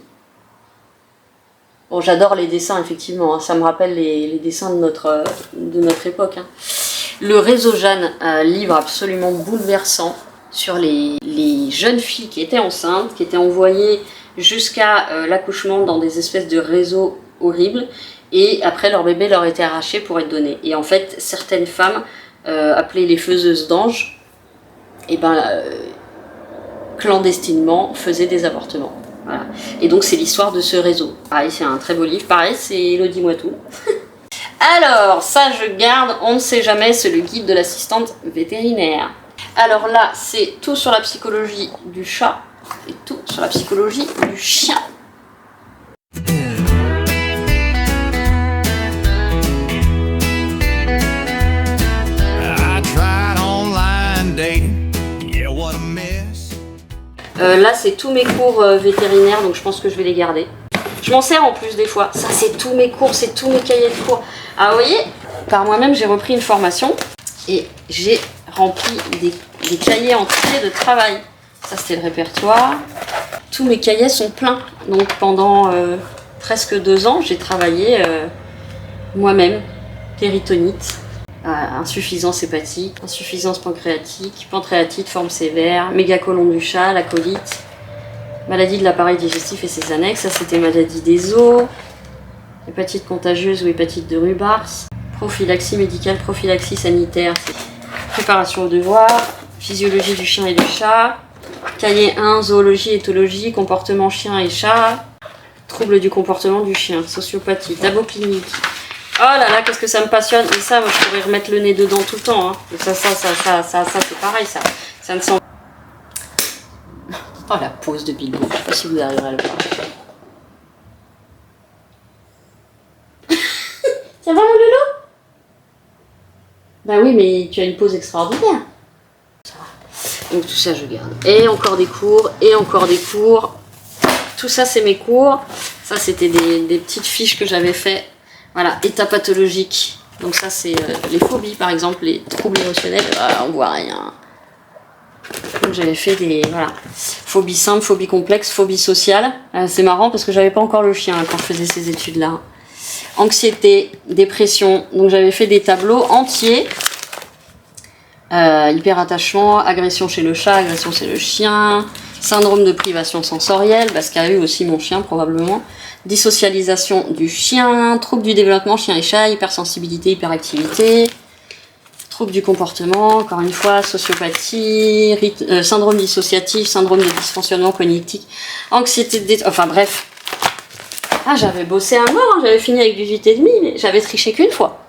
Bon, j'adore les dessins, effectivement. Hein, ça me rappelle les dessins de notre époque. Hein. Le Réseau Jeanne, un livre absolument bouleversant sur les jeunes filles qui étaient enceintes, qui étaient envoyées jusqu'à l'accouchement dans des espèces de réseaux horribles. Et après, leur bébé leur était arraché pour être donné. Et en fait, certaines femmes, appelées les faiseuses d'anges, clandestinement, faisaient des avortements. Voilà. Et donc, c'est l'histoire de ce réseau. Pareil, c'est un très beau livre. Pareil, c'est Elodie Moitou. Alors, ça, je garde. On ne sait jamais, c'est le guide de l'assistante vétérinaire. Alors là, c'est tout sur la psychologie du chat et tout sur la psychologie du chien. Là, c'est tous mes cours vétérinaires, donc je pense que je vais les garder. Je m'en sers en plus des fois. Ça, c'est tous mes cours, c'est tous mes cahiers de cours. Ah, vous voyez, par moi-même, j'ai repris une formation et j'ai rempli des cahiers entiers de travail. Ça, c'était le répertoire. Tous mes cahiers sont pleins. Donc, pendant presque 2 ans, j'ai travaillé moi-même. Péritonite. Insuffisance hépatique, insuffisance pancréatique, pancréatite, forme sévère, mégacolon du chat, la colite, maladie de l'appareil digestif et ses annexes, ça c'était maladie des os, hépatite contagieuse ou hépatite de Rubars, prophylaxie médicale, prophylaxie sanitaire, préparation au devoir, physiologie du chien et du chat, cahier 1, zoologie, éthologie, comportement chien et chat, troubles du comportement du chien, sociopathie, tableau clinique. Oh là là, qu'est-ce que ça me passionne. Et ça, moi, je pourrais remettre le nez dedans tout le temps. Hein. Ça c'est pareil, ça. Ça ne sent... Oh, la pose de Bilbo. Je sais pas si vous arriverez à le voir. Ça va, mon loulou? Bah oui, mais tu as une pose extraordinaire. Ça va. Donc tout ça, je garde. Et encore des cours, et encore des cours. Tout ça, c'est mes cours. Ça, c'était des petites fiches que j'avais fait. Voilà, état pathologique. Donc ça, c'est les phobies, par exemple, les troubles émotionnels. Ah, on voit rien. Donc j'avais fait des... Voilà. Phobie simple, phobie complexe, phobie sociale. C'est marrant parce que j'avais pas encore le chien quand je faisais ces études-là. Anxiété, dépression. Donc j'avais fait des tableaux entiers. Hyperattachement, agression chez le chat, agression chez le chien, syndrome de privation sensorielle, parce qu'il y a eu aussi mon chien probablement, dissocialisation du chien, trouble du développement chien et chat, hypersensibilité, hyperactivité, trouble du comportement, encore une fois, sociopathie, syndrome dissociatif, syndrome de dysfonctionnement cognitif, anxiété de enfin bref. Ah, j'avais bossé à mort, hein, j'avais fini avec 18,5, mais j'avais triché qu'une fois.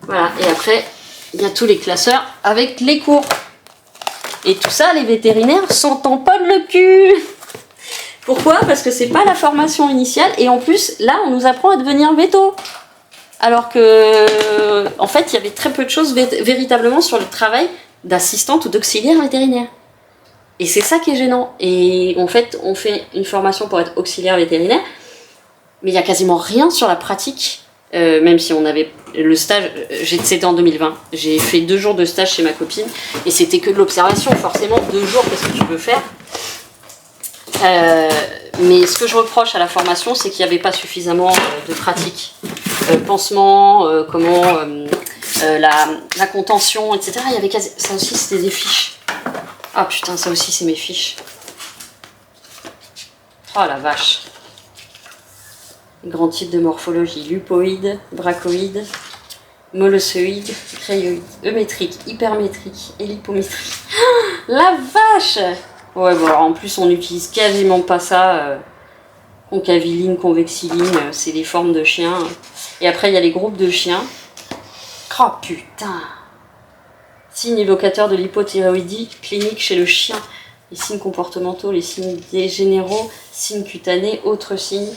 Voilà, et après... Il y a tous les classeurs avec les cours. Et tout ça, les vétérinaires s'en tamponnent le cul. Pourquoi? Parce que c'est pas la formation initiale. Et en plus, là, on nous apprend à devenir véto. Alors que, en fait, il y avait très peu de choses véritablement sur le travail d'assistante ou d'auxiliaire vétérinaire. Et c'est ça qui est gênant. Et en fait, on fait une formation pour être auxiliaire vétérinaire. Mais il n'y a quasiment rien sur la pratique. Même si on avait le stage, c'était en 2020, j'ai fait 2 jours de stage chez ma copine et c'était que de l'observation, forcément 2 jours, qu'est-ce que tu peux faire, mais ce que je reproche à la formation, c'est qu'il n'y avait pas suffisamment de pratique, pansement, la contention, etc. Il y avait ça aussi, c'était des fiches. Ah putain, ça aussi c'est mes fiches. Oh la vache. Grand type de morphologie, lupoïde, brachoïde, molossoïde, crayoïde, eumétrique, hypermétrique, hélipométrique. La vache! Ouais, bon, alors en plus on n'utilise quasiment pas ça. Concaviline, convexiline, c'est les formes de chiens. Et après il y a les groupes de chiens. Oh putain! Signes évocateurs de l'hypothyroïdie clinique chez le chien. Les signes comportementaux, les signes généraux, signes cutanés, autres signes.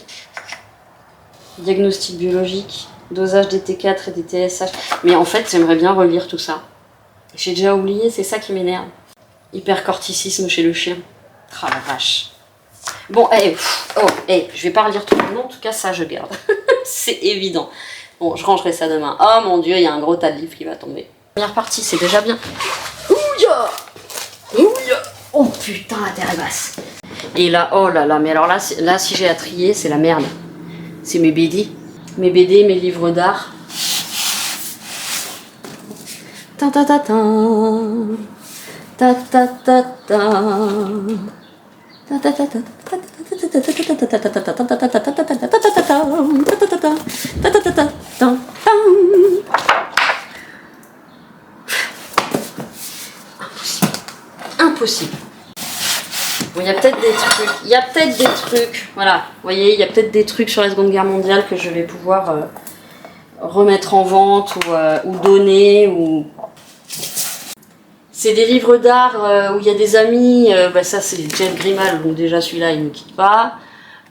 Diagnostic biologique, dosage des T4 et des TSH. Mais en fait, j'aimerais bien relire tout ça. J'ai déjà oublié, c'est ça qui m'énerve. Hypercorticisme chez le chien. Ah la vache. Bon, je vais pas relire tout le nom, en tout cas ça je garde. C'est évident. Bon, je rangerai ça demain. Oh mon dieu, il y a un gros tas de livres qui va tomber. Première partie, c'est déjà bien. Ouya! Ouya! Oh putain, la terre est basse. Et là, oh là là, mais alors là si j'ai à trier, c'est la merde. C'est mes BD. Mes BD, mes livres d'art. Ta ta ta ta. Ta ta ta ta. Ta ta ta ta. Impossible. Bon, il y a peut-être des trucs, voilà, vous voyez, il y a peut-être des trucs sur la Seconde Guerre mondiale que je vais pouvoir remettre en vente ou donner, ou... C'est des livres d'art où il y a des amis, ça c'est Jeff Grimal, donc déjà celui-là il ne quitte pas,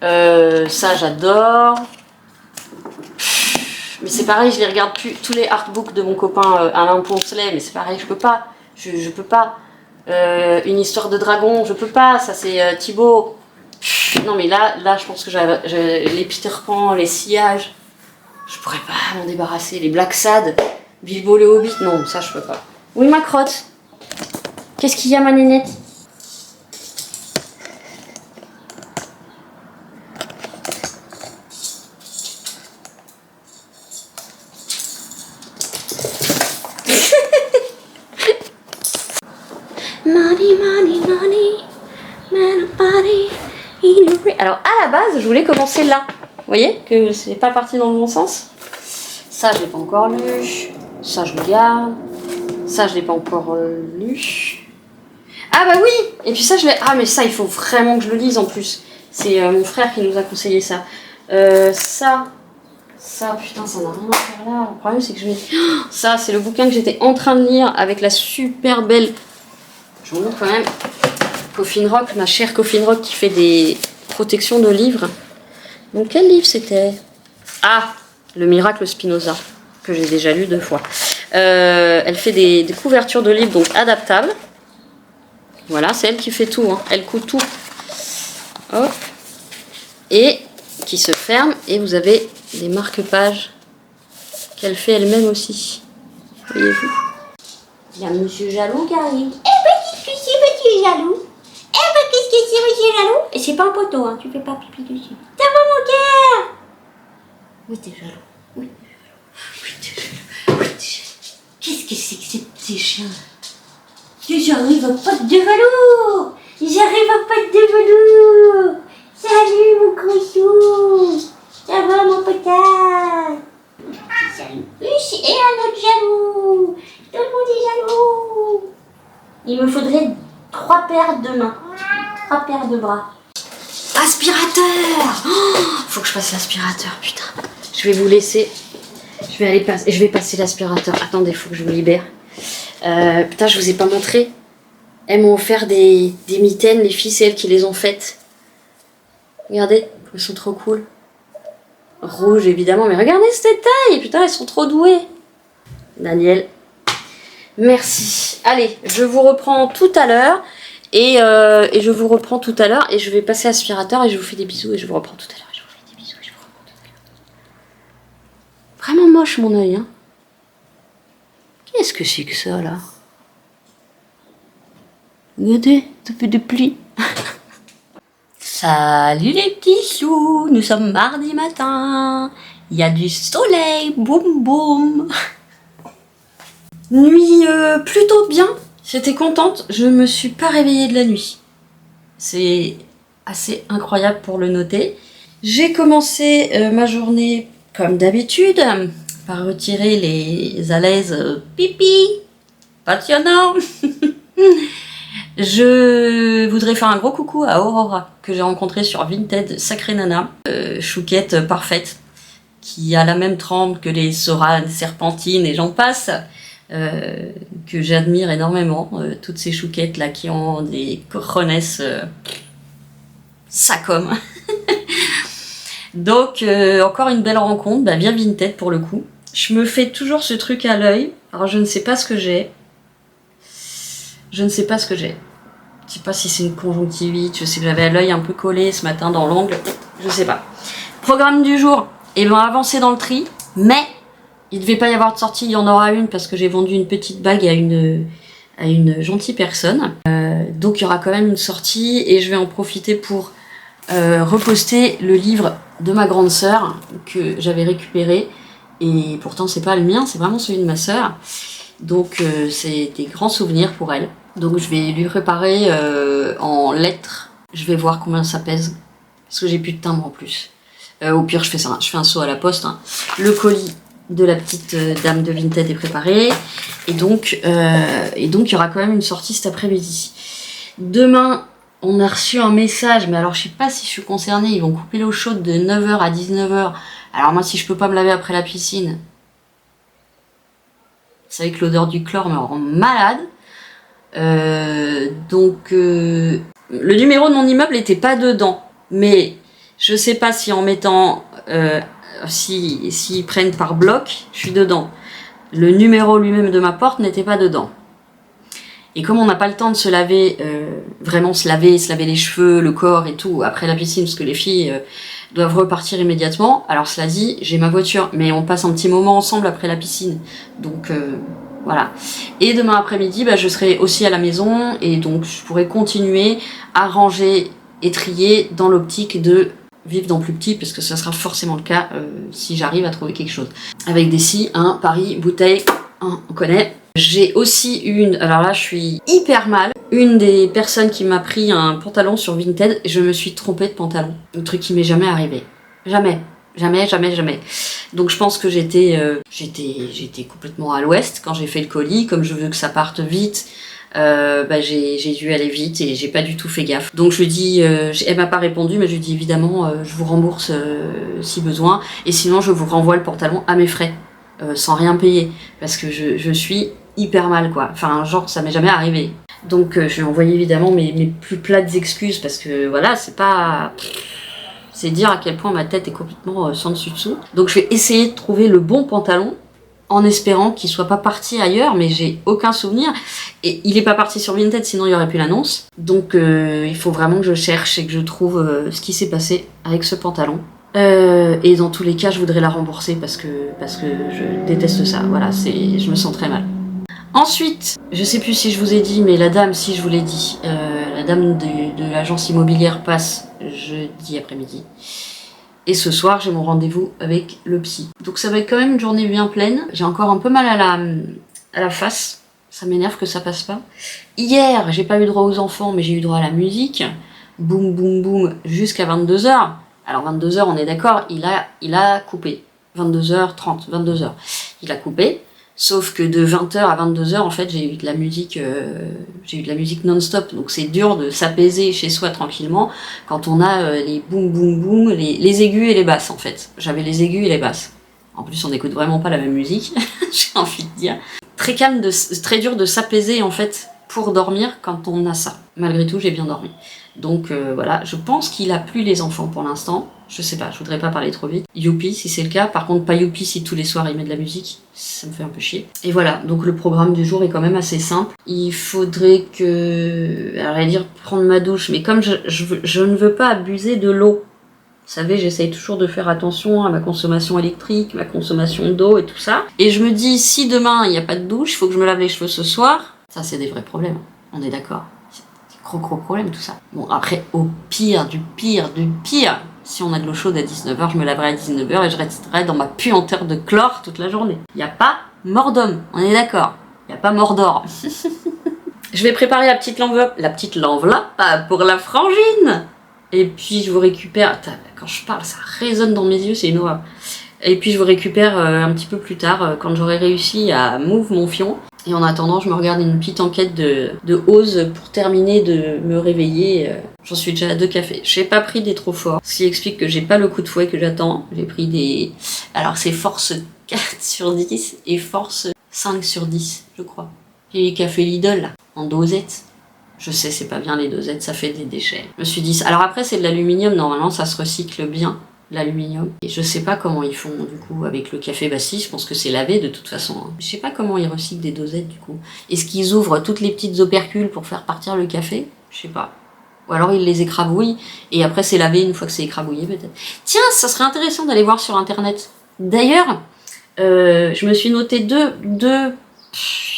ça j'adore, mais c'est pareil, je les regarde plus, tous les artbooks de mon copain Alain Poncelet, mais c'est pareil, je peux pas, je peux pas. Une histoire de dragon, je peux pas, ça c'est Thibaut. Non mais là je pense que les Peter Pan, les Sillages, je pourrais pas m'en débarrasser. Les Black Sad, Bilbo le Hobbit, non, ça je peux pas. Oui ma crotte, qu'est-ce qu'il y a ma nénette? Alors à la base, je voulais commencer là. Vous voyez que c'est pas parti dans le bon sens. Ça, je l'ai pas encore lu. Ça, je le garde. Ça, je l'ai pas encore lu. Ah bah oui. Et puis ça, je l'ai... Ah mais ça, il faut vraiment que je le lise en plus. C'est mon frère qui nous a conseillé ça. Ça, putain, ça n'a rien à faire là. Le problème, c'est que je vais... Ça, c'est le bouquin que j'étais en train de lire avec la super belle... Je vous montre quand même Coffin Rock, ma chère Coffin Rock qui fait des protections de livres. Donc quel livre c'était? Ah, Le Miracle Spinoza, que j'ai déjà lu 2 fois. Elle fait des couvertures de livres donc adaptables. Voilà, c'est elle qui fait tout, hein. Elle coud tout. Hop. Et qui se ferme. Et vous avez des marque-pages qu'elle fait elle-même aussi. Voyez-vous? Il y a Monsieur Jaloux qui arrive. Eh ben, qu'est-ce que c'est, Monsieur Jaloux? Eh ben, qu'est-ce que c'est, Monsieur Jaloux? Et c'est pas un poteau, hein, tu fais pas pipi dessus. Ça va, mon cœur? Oui, t'es jaloux. Oui, t'es jaloux. Oui, t'es jaloux. Qu'est-ce que c'est que ces petits chiens? J'arrive à pas de velours. J'arrive à pas de velours. Salut, mon gros. Ça va, mon potard? Jaloux. Oui, et un autre jaloux. Tout le monde est jaloux. Il me faudrait 3 paires de mains. 3 paires de bras. Aspirateur. Oh, faut que je passe l'aspirateur, putain. Je vais vous laisser. Je vais passer l'aspirateur. Attendez, faut que je vous libère. Putain, je vous ai pas montré. Elles m'ont offert des mitaines, les filles, c'est elles qui les ont faites. Regardez, elles sont trop cool. Rouge, évidemment, mais regardez cette taille. Putain, elles sont trop douées. Daniel, merci. Allez, je vous reprends tout à l'heure. Et je vous reprends tout à l'heure. Et je vais passer l'aspirateur et je vous fais des bisous. Et je vous reprends tout à l'heure. Je vous fais des bisous et je vous reprends tout à l'heure. Vraiment moche, mon œil, hein. Qu'est-ce que c'est que ça, là? Regardez, ça fait des plis. Salut les petits choux, nous sommes mardi matin. Il y a du soleil, boum boum. Nuit plutôt bien. J'étais contente, je me suis pas réveillée de la nuit. C'est assez incroyable pour le noter. J'ai commencé ma journée comme d'habitude par retirer les alaises pipi. Passionnant. Je voudrais faire un gros coucou à Aurora, que j'ai rencontrée sur Vinted, sacrée nana, chouquette parfaite, qui a la même trempe que les Soranes, Serpentines et j'en passe, que j'admire énormément, toutes ces chouquettes là qui ont des cojones ça comme. Donc encore une belle rencontre, bah, bien Vinted pour le coup. Je me fais toujours ce truc à l'œil, alors je ne sais pas ce que j'ai. Je ne sais pas ce que j'ai. Je sais pas si c'est une conjonctivite, je sais que j'avais l'œil un peu collé ce matin dans l'angle, je sais pas. Programme du jour, et ben avancé dans le tri, mais il devait pas y avoir de sortie, il y en aura une parce que j'ai vendu une petite bague à une gentille personne. Donc il y aura quand même une sortie et je vais en profiter pour reposter le livre de ma grande sœur que j'avais récupéré et pourtant c'est pas le mien, c'est vraiment celui de ma sœur. Donc c'est des grands souvenirs pour elle. Donc je vais lui préparer en lettres. Je vais voir combien ça pèse. Parce que j'ai plus de timbre en plus. Au pire je fais un saut à la poste. Hein. Le colis de la petite dame de Vinted est préparé. Et donc il y aura quand même une sortie cet après-midi. Demain, on a reçu un message. Mais alors je sais pas si je suis concernée. Ils vont couper l'eau chaude de 9h à 19h. Alors moi si je peux pas me laver après la piscine... C'est vrai que l'odeur du chlore me rend malade. Le numéro de mon immeuble n'était pas dedans. Mais je sais pas si en mettant... s'ils prennent par bloc, je suis dedans. Le numéro lui-même de ma porte n'était pas dedans. Et comme on n'a pas le temps de se laver, vraiment se laver les cheveux, le corps et tout, après la piscine, parce que les filles doivent repartir immédiatement. Alors cela dit, j'ai ma voiture, mais on passe un petit moment ensemble après la piscine. Donc voilà. Et demain après-midi, bah, je serai aussi à la maison, et donc je pourrai continuer à ranger et trier dans l'optique de vivre dans plus petit, parce que ça sera forcément le cas si j'arrive à trouver quelque chose. Avec des si, Paris, bouteille, on connaît. J'ai aussi alors là je suis hyper mal, une des personnes qui m'a pris un pantalon sur Vinted, je me suis trompée de pantalon. Un truc qui m'est jamais arrivé. Jamais. Donc je pense que j'étais complètement à l'ouest quand j'ai fait le colis, comme je veux que ça parte vite. J'ai dû aller vite et j'ai pas du tout fait gaffe. Donc je lui dis, elle m'a pas répondu, mais je lui dis évidemment je vous rembourse si besoin, et sinon je vous renvoie le pantalon à mes frais. Sans rien payer, parce que je suis hyper mal quoi, enfin genre ça m'est jamais arrivé. Donc je lui ai envoyé évidemment mes plus plates excuses parce que voilà, c'est pas... C'est dire à quel point ma tête est complètement sans dessus dessous. Donc je vais essayer de trouver le bon pantalon en espérant qu'il soit pas parti ailleurs, mais j'ai aucun souvenir. Et il est pas parti sur Vinted, sinon il y aurait plus l'annonce. Donc il faut vraiment que je cherche et que je trouve ce qui s'est passé avec ce pantalon. Et dans tous les cas, je voudrais la rembourser parce que je déteste ça. Voilà, je me sens très mal. Ensuite, je sais plus si je vous ai dit, mais la dame, si je vous l'ai dit, la dame de l'agence immobilière passe jeudi après-midi. Et ce soir, j'ai mon rendez-vous avec le psy. Donc ça va être quand même une journée bien pleine. J'ai encore un peu mal à la face. Ça m'énerve que ça passe pas. Hier, j'ai pas eu droit aux enfants, mais j'ai eu droit à la musique. Boum, boum, boum, jusqu'à 22h. Alors 22h, on est d'accord, il a coupé. 22h30, 22h. Il a coupé. Sauf que de 20h à 22h, en fait, j'ai eu de la musique non-stop. Donc c'est dur de s'apaiser chez soi tranquillement quand on a les boum boum boum, les aigus et les basses en fait. J'avais les aigus et les basses. En plus, on n'écoute vraiment pas la même musique, j'ai envie de dire. Très calme, très dur de s'apaiser en fait pour dormir quand on a ça. Malgré tout, j'ai bien dormi. Donc voilà, je pense qu'il a plus les enfants pour l'instant. Je sais pas, je voudrais pas parler trop vite. Youpi si c'est le cas, par contre pas youpi si tous les soirs il met de la musique, ça me fait un peu chier. Et voilà, donc le programme du jour est quand même assez simple. Il faudrait que... Alors j'allais dire prendre ma douche, mais comme je ne veux pas abuser de l'eau. Vous savez, j'essaye toujours de faire attention à ma consommation électrique, ma consommation d'eau et tout ça. Et je me dis, si demain il n'y a pas de douche, il faut que je me lave les cheveux ce soir. Ça c'est des vrais problèmes, on est d'accord. Gros problème tout ça. Bon après, au pire du pire, si on a de l'eau chaude à 19h, je me laverai à 19h et je resterai dans ma puanteur de chlore toute la journée. Il n'y a pas mort d'homme, on est d'accord. Il n'y a pas mort d'or. Je vais préparer la petite enveloppe pour la frangine. Et puis je vous récupère... Attends, quand je parle, ça résonne dans mes yeux, c'est une horreur. Et puis je vous récupère un petit peu plus tard, quand j'aurai réussi à move mon fion. Et en attendant, je me regarde une petite enquête de Ose pour terminer de me réveiller. J'en suis déjà à 2 cafés. J'ai pas pris des trop forts, ce qui explique que j'ai pas le coup de fouet que j'attends. J'ai pris des... Alors c'est force 4 sur 10 et force 5 sur 10, je crois. J'ai les cafés Lidl, là, en dosette. Je sais, c'est pas bien les dosettes, ça fait des déchets. Je me suis dit... Alors après, c'est de l'aluminium, normalement ça se recycle bien. L'aluminium. Et je sais pas comment ils font du coup avec le café bassi, je pense que c'est lavé de toute façon. Hein. Je sais pas comment ils recyclent des dosettes du coup. Est-ce qu'ils ouvrent toutes les petites opercules pour faire partir le café? Je sais pas. Ou alors ils les écrabouillent et après c'est lavé une fois que c'est écrabouillé peut-être. Tiens, ça serait intéressant d'aller voir sur internet. D'ailleurs, je me suis noté deux, il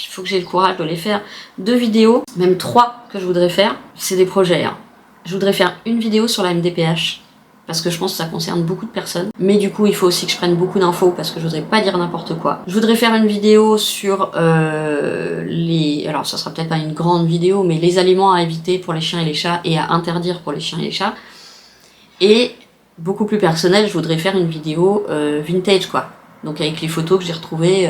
faut que j'ai le courage de les faire, 2 vidéos, même 3 que je voudrais faire. C'est des projets. Hein. Je voudrais faire une vidéo sur la MDPH. Parce que je pense que ça concerne beaucoup de personnes. Mais du coup, il faut aussi que je prenne beaucoup d'infos parce que je voudrais pas dire n'importe quoi. Je voudrais faire une vidéo sur les... Alors, ça sera peut-être pas une grande vidéo, mais les aliments à éviter pour les chiens et les chats et à interdire pour les chiens et les chats. Et, beaucoup plus personnel, je voudrais faire une vidéo vintage, quoi. Donc avec les photos que j'ai retrouvées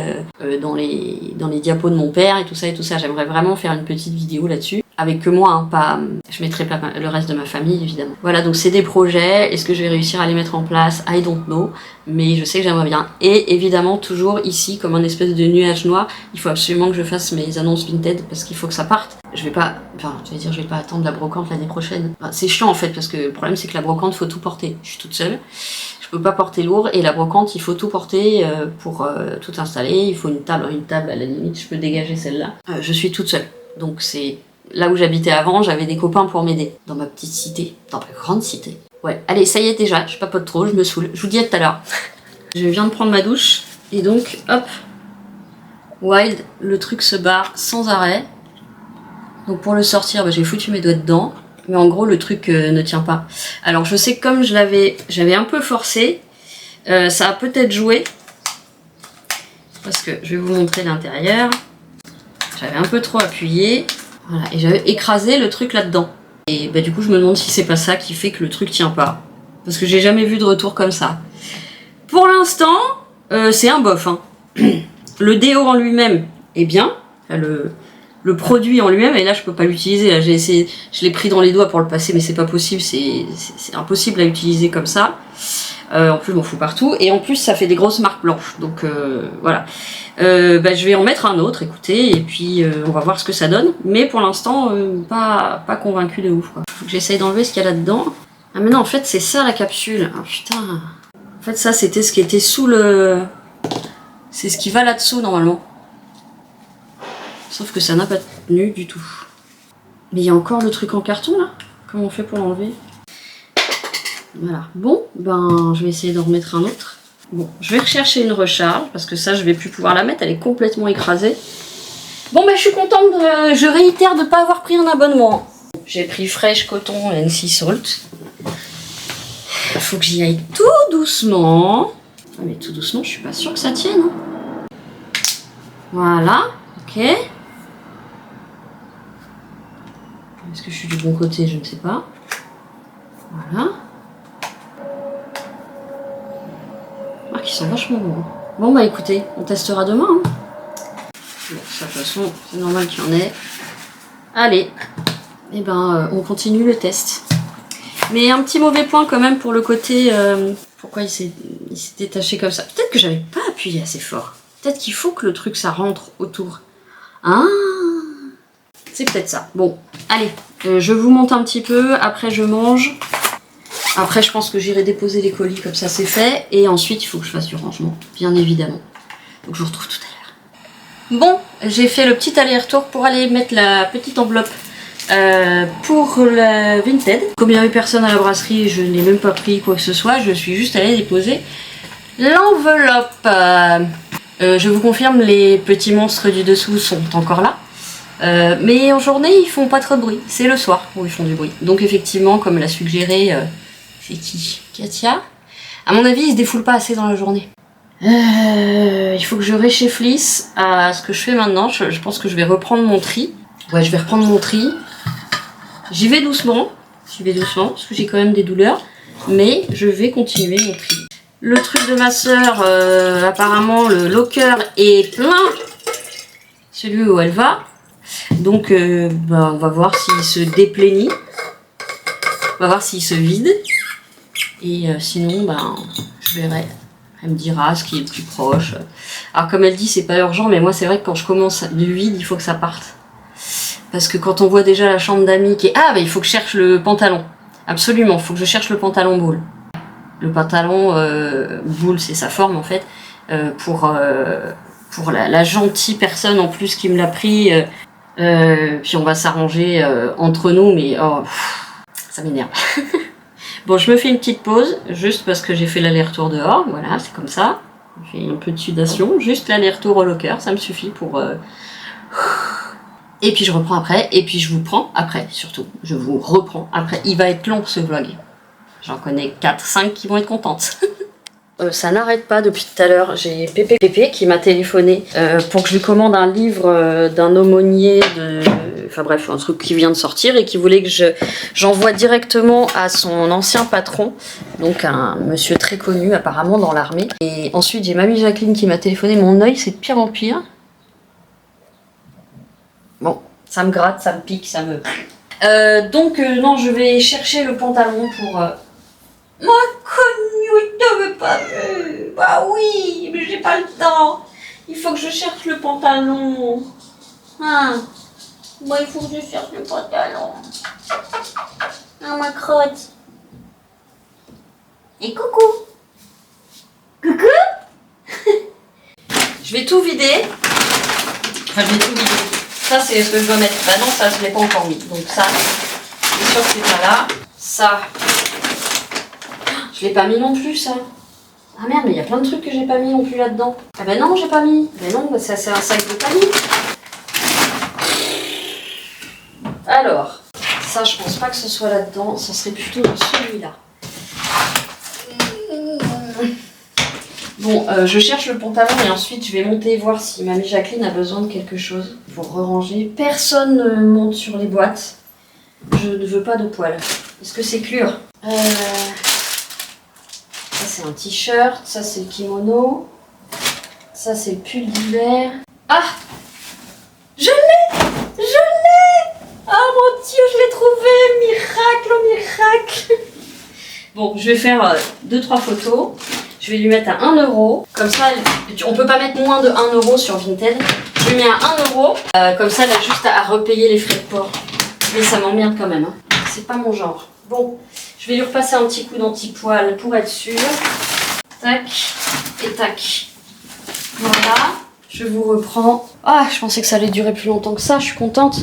dans les diapos de mon père et tout ça et tout ça. J'aimerais vraiment faire une petite vidéo là-dessus. Avec que moi, hein, pas... Je mettrai pas le reste de ma famille, évidemment. Voilà, donc c'est des projets. Est-ce que je vais réussir à les mettre en place? I don't know. Mais je sais que j'aimerais bien. Et évidemment, toujours ici, comme un espèce de nuage noir, il faut absolument que je fasse mes annonces Vinted parce qu'il faut que ça parte. Je vais pas... Enfin, je vais pas attendre la brocante l'année prochaine. Enfin, c'est chiant, en fait, parce que le problème, c'est que la brocante, faut tout porter. Je suis toute seule. Je peux pas porter lourd. Et la brocante, il faut tout porter pour tout installer. Il faut une table, à la limite, je peux dégager celle-là. Je suis toute seule. Donc c'est... Là où j'habitais avant, j'avais des copains pour m'aider. Dans ma petite cité. Dans ma grande cité. Ouais, allez, ça y est déjà, je papote trop, je me saoule. Je vous dis à tout à l'heure. Je viens de prendre ma douche. Et donc, hop. Wild, le truc se barre sans arrêt. Donc pour le sortir, j'ai foutu mes doigts dedans. Mais en gros, le truc ne tient pas. Alors je sais que comme j'avais un peu forcé, ça a peut-être joué. Parce que je vais vous montrer l'intérieur. J'avais un peu trop appuyé. Voilà, et j'avais écrasé le truc là-dedans. Et bah du coup, je me demande si c'est pas ça qui fait que le truc tient pas. Parce que j'ai jamais vu de retour comme ça. Pour l'instant, c'est un bof. Hein. Le déo en lui-même est bien. Le produit en lui-même, et là je peux pas l'utiliser. Là j'ai essayé, je l'ai pris dans les doigts pour le passer, mais c'est pas possible. C'est impossible à utiliser comme ça. En plus, je m'en fous partout. Et en plus, ça fait des grosses marques blanches. Donc voilà. Je vais en mettre un autre, écoutez, et puis on va voir ce que ça donne. Mais pour l'instant, pas convaincu de ouf, quoi. Faut que j'essaye d'enlever ce qu'il y a là-dedans. Ah mais non, en fait, c'est ça la capsule. Ah putain. En fait, ça, c'était ce qui était sous le... C'est ce qui va là-dessous, normalement. Sauf que ça n'a pas tenu du tout. Mais il y a encore le truc en carton, là. Comment on fait pour l'enlever? Voilà. Bon, ben, je vais essayer d'en remettre un autre. Bon, je vais rechercher une recharge, parce que ça, je vais plus pouvoir la mettre. Elle est complètement écrasée. Bon, ben, je suis contente. Je réitère de ne pas avoir pris un abonnement. J'ai pris Fresh Coton and Sea Salt. Il faut que j'y aille tout doucement. Ah, mais tout doucement, je suis pas sûre que ça tienne. Hein. Voilà, ok. Est-ce que je suis du bon côté? Je ne sais pas. Voilà. Ah, qui sont vachement bons. Bon, bah écoutez, on testera demain. Hein. Bon, ça, de toute façon, c'est normal qu'il y en ait. Allez, et ben, on continue le test. Mais un petit mauvais point quand même pour le côté... pourquoi il s'est détaché comme ça? Peut-être que j'avais pas appuyé assez fort. Peut-être qu'il faut que le truc, ça rentre autour. Ah, c'est peut-être ça. Bon, allez, je vous monte un petit peu. Après, je mange. Après, je pense que j'irai déposer les colis, comme ça, c'est fait. Et ensuite, il faut que je fasse du rangement, bien évidemment. Donc, je vous retrouve tout à l'heure. Bon, j'ai fait le petit aller-retour pour aller mettre la petite enveloppe pour la Vinted. Comme il n'y avait personne à la brasserie, je n'ai même pas pris quoi que ce soit. Je suis juste allée déposer l'enveloppe. Je vous confirme, les petits monstres du dessous sont encore là. Mais en journée, ils font pas trop de bruit. C'est le soir où ils font du bruit. Donc effectivement, comme l'a suggéré, c'est qui? Katia. À mon avis, ils se défoulent pas assez dans la journée. Il faut que je réchéflisse à ce que je fais maintenant. Je pense que je vais reprendre mon tri. Ouais, je vais reprendre mon tri. J'y vais doucement, parce que j'ai quand même des douleurs, mais je vais continuer mon tri. Le truc de ma soeur, apparemment le locker est plein, celui où elle va, donc on va voir s'il se déplénit, on va voir s'il se vide, et sinon je verrai. Elle me dira ce qui est le plus proche. Alors comme elle dit, c'est pas urgent, mais moi c'est vrai que quand je commence du vide, il faut que ça parte. Parce que quand on voit déjà la chambre d'amis qui est... Ah, il faut que je cherche le pantalon. Absolument, il faut que je cherche le pantalon boule. Le pantalon boule, c'est sa forme en fait. Pour la gentille personne en plus qui me l'a pris. Puis on va s'arranger entre nous, mais ça m'énerve. Bon, je me fais une petite pause, juste parce que j'ai fait l'aller-retour dehors. Voilà, c'est comme ça. J'ai un peu de sudation. Juste l'aller-retour au locker, ça me suffit pour... Et puis je reprends après, et puis je vous prends après, surtout. Je vous reprends après. Il va être long ce vlog. J'en connais 4-5 qui vont être contentes. Ça n'arrête pas depuis tout à l'heure. J'ai Pépé qui m'a téléphoné pour que je lui commande un livre d'un aumônier de... Enfin bref, un truc qui vient de sortir et qui voulait que j'envoie directement à son ancien patron. Donc un monsieur très connu apparemment dans l'armée. Et ensuite j'ai mamie Jacqueline qui m'a téléphoné. Mon œil c'est de pire en pire. Bon, ça me gratte, ça me pique, ça me... non, je vais chercher le pantalon pour... Ma connu, il ne veut pas... Bah oui, mais j'ai pas le temps. Il faut que je cherche le pantalon. Ah, bon, il faut que je cherche le pantalon. Ah, ma crotte. Et coucou. Coucou. Je vais tout vider. Enfin, je vais tout vider. Ça, c'est ce que je dois mettre. Bah non, ça, je ne l'ai pas encore mis. Donc ça, c'est sûr que c'est pas là. Ça, je l'ai pas mis non plus, ça. Ah merde, mais il y a plein de trucs que j'ai pas mis non plus là-dedans. Ah bah non, j'ai pas mis. Mais non, ça, c'est un sac de pas mis. Alors, ça, je pense pas que ce soit là-dedans. Ça serait plutôt dans celui-là. Bon, je cherche le pantalon et ensuite je vais monter voir si mamie Jacqueline a besoin de quelque chose pour ranger. Personne ne monte sur les boîtes. Je ne veux pas de poils. Est-ce que c'est Clure? Ça c'est un t-shirt, ça c'est le kimono, ça c'est le pull d'hiver. Ah! Je l'ai! Je l'ai! Oh mon Dieu, je l'ai trouvé! Miracle, oh miracle! Bon, je vais faire 2-3 photos. Je vais lui mettre à 1 €. Comme ça, on peut pas mettre moins de 1 € sur Vinted. Je lui mets à 1 €. Comme ça, elle a juste à repayer les frais de port. Mais ça m'emmerde quand même. Hein. C'est pas mon genre. Bon, je vais lui repasser un petit coup d'anti-poil pour être sûre. Tac et tac. Voilà. Je vous reprends. Ah, je pensais que ça allait durer plus longtemps que ça. Je suis contente.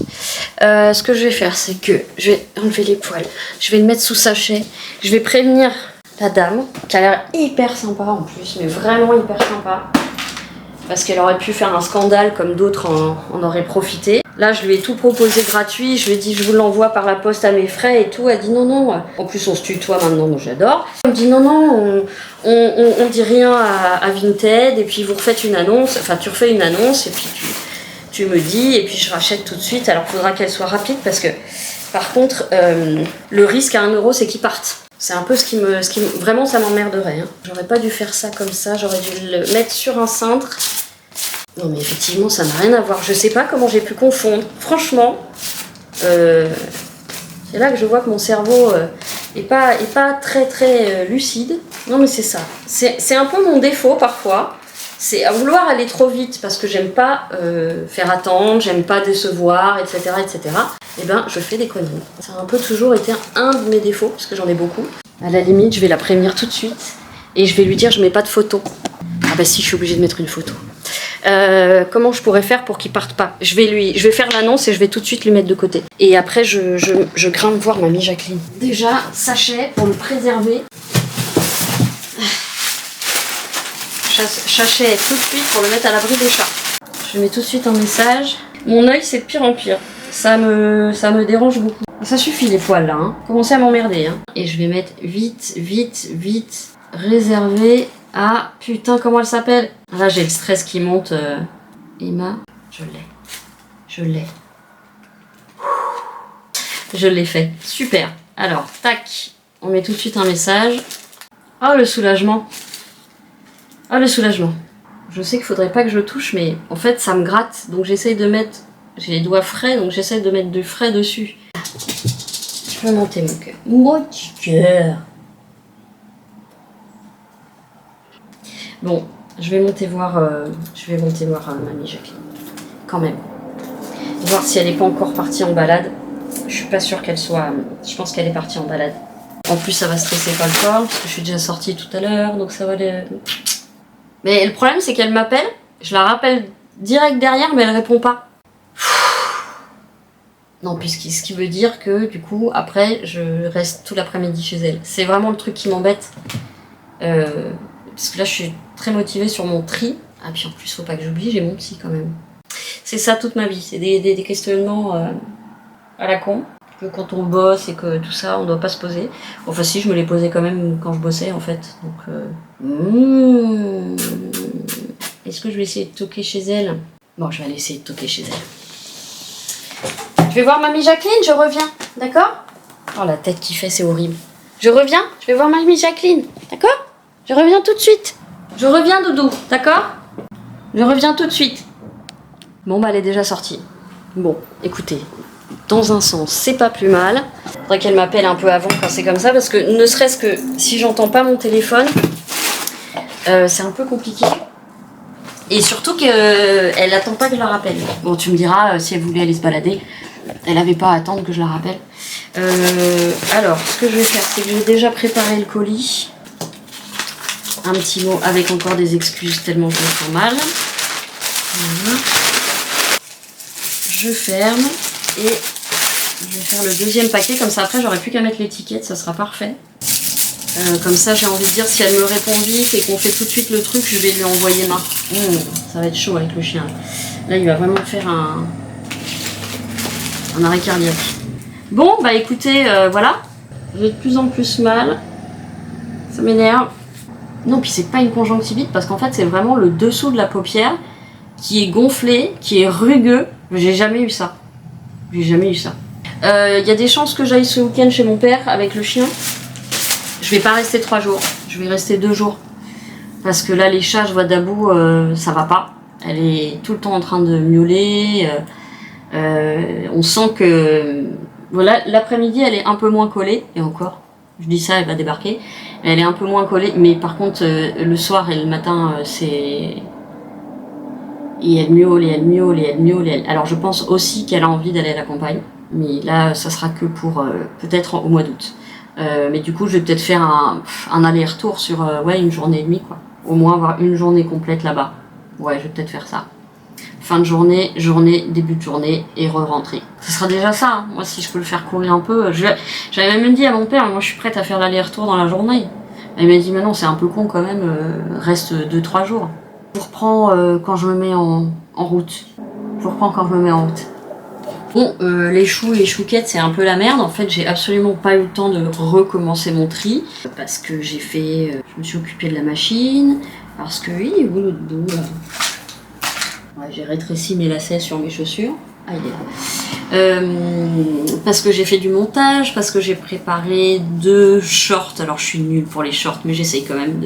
Ce que je vais faire, c'est que je vais enlever les poils. Je vais le mettre sous sachet. Je vais prévenir la dame, qui a l'air hyper sympa en plus, mais vraiment hyper sympa. Parce qu'elle aurait pu faire un scandale comme d'autres en auraient profité. Là, je lui ai tout proposé gratuit. Je lui ai dit, je vous l'envoie par la poste à mes frais et tout. Elle dit non, non. En plus, on se tutoie maintenant, donc j'adore. Elle me dit non, non, on dit rien à Vinted. Et puis, vous refaites une annonce. Enfin, tu refais une annonce et puis tu me dis. Et puis, je rachète tout de suite. Alors, il faudra qu'elle soit rapide parce que, par contre, le risque à 1 €, c'est qu'ils partent. C'est un peu ce qui me vraiment, ça m'emmerderait. Hein. J'aurais pas dû faire ça comme ça. J'aurais dû le mettre sur un cintre. Non mais effectivement ça n'a rien à voir, je sais pas comment j'ai pu confondre, franchement, c'est là que je vois que mon cerveau est pas très lucide, non mais c'est ça, c'est un peu mon défaut parfois, c'est à vouloir aller trop vite parce que j'aime pas faire attendre, j'aime pas décevoir, etc. Et ben je fais des conneries, ça a un peu toujours été un de mes défauts parce que j'en ai beaucoup, à la limite je vais la prévenir tout de suite et je vais lui dire je mets pas de photo, ah bah si je suis obligée de mettre une photo. Comment je pourrais faire pour qu'il parte pas. Je vais faire l'annonce et je vais tout de suite lui mettre de côté. Et après, je grimpe voir mamie Jacqueline. Déjà, sachet pour le préserver. Sachet tout de suite pour le mettre à l'abri des chats. Je mets tout de suite un message. Mon œil, c'est de pire en pire. Ça me dérange beaucoup. Ça suffit les poils là. Hein. Commencez à m'emmerder. Hein. Et je vais mettre vite, réservé. Ah putain, comment elle s'appelle? Là j'ai le stress qui monte. Emma, je l'ai. Je l'ai fait. Super. Alors, tac. On met tout de suite un message. Oh le soulagement. Oh le soulagement. Je sais qu'il faudrait pas que je touche, mais en fait ça me gratte. Donc j'essaye de mettre. J'ai les doigts frais, donc j'essaye de mettre du frais dessus. Je peux monter mon cœur. Mon petit cœur. Bon, je vais monter voir mamie Jacqueline, quand même. Voir si elle n'est pas encore partie en balade. Je suis pas sûre qu'elle soit... Je pense qu'elle est partie en balade. En plus, ça va stresser pas le corps, parce que je suis déjà sortie tout à l'heure, donc ça va aller... Mais le problème, c'est qu'elle m'appelle, je la rappelle direct derrière, mais elle répond pas. Non, puisque ce qui veut dire que, du coup, après, je reste tout l'après-midi chez elle. C'est vraiment le truc qui m'embête. Parce que là, je suis très motivée sur mon tri. Ah, puis en plus, faut pas que j'oublie, j'ai mon psy quand même. C'est ça toute ma vie. C'est des questionnements à la con. Que quand on bosse et que tout ça, on doit pas se poser. Enfin, si, je me les posais quand même quand je bossais, en fait. Donc, est-ce que je vais essayer de toquer chez elle? Bon, je vais aller essayer de toquer chez elle. Je vais voir mamie Jacqueline, je reviens. D'accord? Oh, la tête qui fait, c'est horrible. Je reviens, je vais voir mamie Jacqueline. D'accord? Je reviens tout de suite. Je reviens, Doudou, d'accord? Je reviens tout de suite. Bon, bah, elle est déjà sortie. Bon, écoutez, dans un sens, c'est pas plus mal. Faudrait qu'elle m'appelle un peu avant quand c'est comme ça, parce que ne serait-ce que si j'entends pas mon téléphone, c'est un peu compliqué. Et surtout qu'elle attend pas que je la rappelle. Bon, tu me diras, si elle voulait aller se balader, elle avait pas à attendre que je la rappelle. Alors, ce que je vais faire, c'est que j'ai déjà préparé le colis. Un petit mot avec encore des excuses tellement je me sens mal. Voilà. Je ferme et je vais faire le deuxième paquet. Comme ça, après, j'aurai plus qu'à mettre l'étiquette. Ça sera parfait. Comme ça, j'ai envie de dire, si elle me répond vite et qu'on fait tout de suite le truc, je vais lui envoyer main. Ça va être chaud avec le chien. Là, il va vraiment faire un arrêt cardiaque. Bon, bah écoutez, voilà. J'ai de plus en plus mal. Ça m'énerve. Non, puis c'est pas une conjonctivite parce qu'en fait c'est vraiment le dessous de la paupière qui est gonflé, qui est rugueux. J'ai jamais eu ça. J'ai jamais eu ça. Il y a des chances que j'aille ce week-end chez mon père avec le chien. Je vais pas rester 3 jours. Je vais rester 2 jours. Parce que là les chats, je vois Dabou, ça va pas. Elle est tout le temps en train de miauler. On sent que... Voilà, l'après-midi elle est un peu moins collée. Et encore. Je dis ça, elle va débarquer. Elle est un peu moins collée, mais par contre, le soir et le matin, c'est... Et elle miaule, et elle miaule, et elle miaule, et elle... Alors je pense aussi qu'elle a envie d'aller à la campagne, mais là, ça sera que pour peut-être au mois d'août. Mais du coup, je vais peut-être faire un aller-retour sur ouais, une journée et demie, quoi. Au moins avoir une journée complète là-bas. Ouais, je vais peut-être faire ça. Fin de journée, début de journée et re-rentrer. Ce sera déjà ça, hein. Moi si je peux le faire courir un peu, j'avais même dit à mon père, moi je suis prête à faire l'aller-retour dans la journée. Il m'a dit mais non c'est un peu con quand même, reste 2-3 jours. Je reprends quand je me mets en route. Je reprends quand je me mets en route. Bon, les choux et les chouquettes c'est un peu la merde, en fait j'ai absolument pas eu le temps de recommencer mon tri, parce que j'ai fait, je me suis occupée de la machine, parce que oui, où l'autre dos là. Ouais, j'ai rétréci mes lacets sur mes chaussures. Ah, il est là. Parce que j'ai fait du montage, parce que j'ai préparé 2 shorts. Alors je suis nulle pour les shorts, mais j'essaye quand même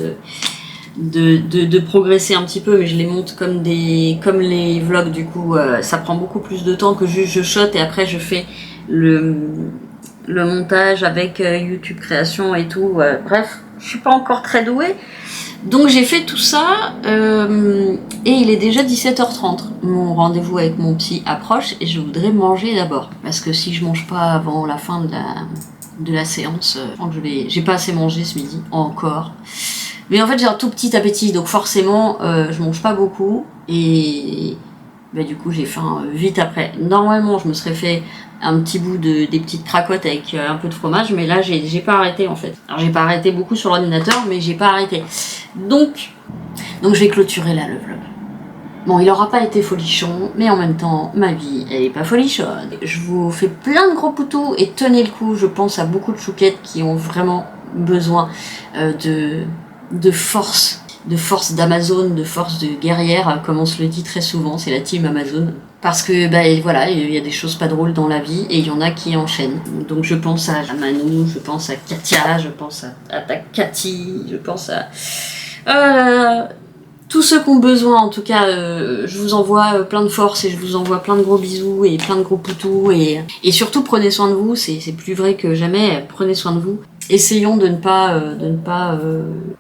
de progresser un petit peu, mais je les monte comme les vlogs, du coup ça prend beaucoup plus de temps que juste je shot et après je fais le montage avec YouTube création et tout. Bref, je suis pas encore très douée. Donc j'ai fait tout ça et il est déjà 17h30. Mon rendez-vous avec mon psy approche et je voudrais manger d'abord. Parce que si je mange pas avant la fin de la séance, je pense que j'ai pas assez mangé ce midi, encore. Mais en fait j'ai un tout petit appétit, donc forcément je mange pas beaucoup et bah, du coup j'ai faim vite après. Normalement je me serais fait un petit bout des petites cracottes avec un peu de fromage, mais là j'ai pas arrêté en fait. Alors j'ai pas arrêté beaucoup sur l'ordinateur, mais j'ai pas arrêté. Donc je vais clôturer là le vlog. Bon, il aura pas été folichon, mais en même temps, ma vie, elle est pas folichonne. Je vous fais plein de gros poutous et tenez le coup, je pense à beaucoup de chouquettes qui ont vraiment besoin de force d'Amazon, de force de guerrière, comme on se le dit très souvent, c'est la team Amazon. Parce que, bah voilà, il y a des choses pas drôles dans la vie et il y en a qui enchaînent. Donc je pense à Manu, je pense à Katia, je pense à ta Cathy, je pense à tous ceux qui ont besoin. En tout cas, je vous envoie plein de force et je vous envoie plein de gros bisous et plein de gros poutous. Et surtout, prenez soin de vous, c'est plus vrai que jamais, prenez soin de vous. Essayons de ne pas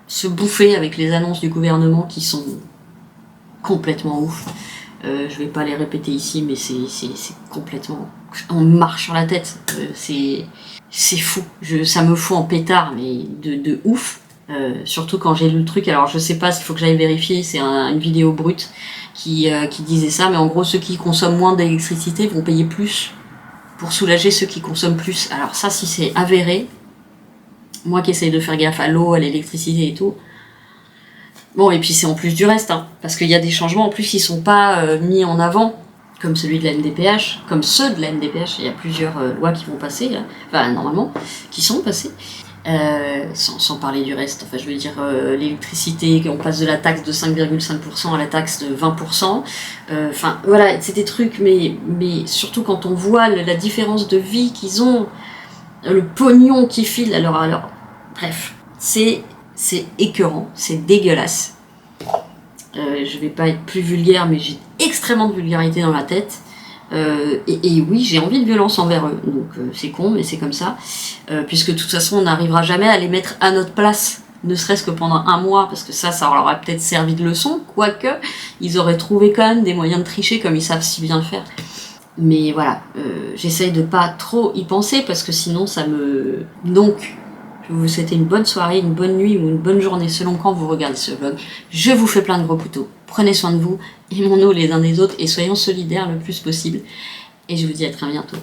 se bouffer avec les annonces du gouvernement qui sont complètement ouf. Je vais pas les répéter ici, mais c'est complètement... On marche sur la tête. C'est fou. Ça me fout en pétard, mais de ouf. Surtout quand j'ai lu le truc. Alors je sais pas, il faut que j'aille vérifier. C'est une vidéo brute qui disait ça. Mais en gros, ceux qui consomment moins d'électricité vont payer plus pour soulager ceux qui consomment plus. Alors ça, si c'est avéré... Moi qui essaye de faire gaffe à l'eau, à l'électricité et tout. Bon, et puis c'est en plus du reste, hein, parce qu'il y a des changements en plus qui sont pas mis en avant, comme celui de la MDPH, comme ceux de la MDPH. Il y a plusieurs lois qui vont passer, là, enfin normalement, qui sont passées. Sans parler du reste, enfin je veux dire l'électricité, on passe de la taxe de 5,5% à la taxe de 20%. Enfin voilà, c'est des trucs, mais surtout quand on voit la différence de vie qu'ils ont, le pognon qui file, alors bref, c'est écœurant, c'est dégueulasse. Je vais pas être plus vulgaire, mais j'ai extrêmement de vulgarité dans la tête. Et oui, j'ai envie de violence envers eux, donc c'est con, mais c'est comme ça. Puisque de toute façon, on n'arrivera jamais à les mettre à notre place, ne serait-ce que pendant un mois, parce que ça leur aurait peut-être servi de leçon, quoique ils auraient trouvé quand même des moyens de tricher, comme ils savent si bien le faire. Mais voilà, j'essaye de pas trop y penser parce que sinon ça me... Donc, je vous souhaite une bonne soirée, une bonne nuit ou une bonne journée selon quand vous regardez ce vlog. Je vous fais plein de gros poutous. Prenez soin de vous, aimons-nous les uns des autres et soyons solidaires le plus possible. Et je vous dis à très bientôt.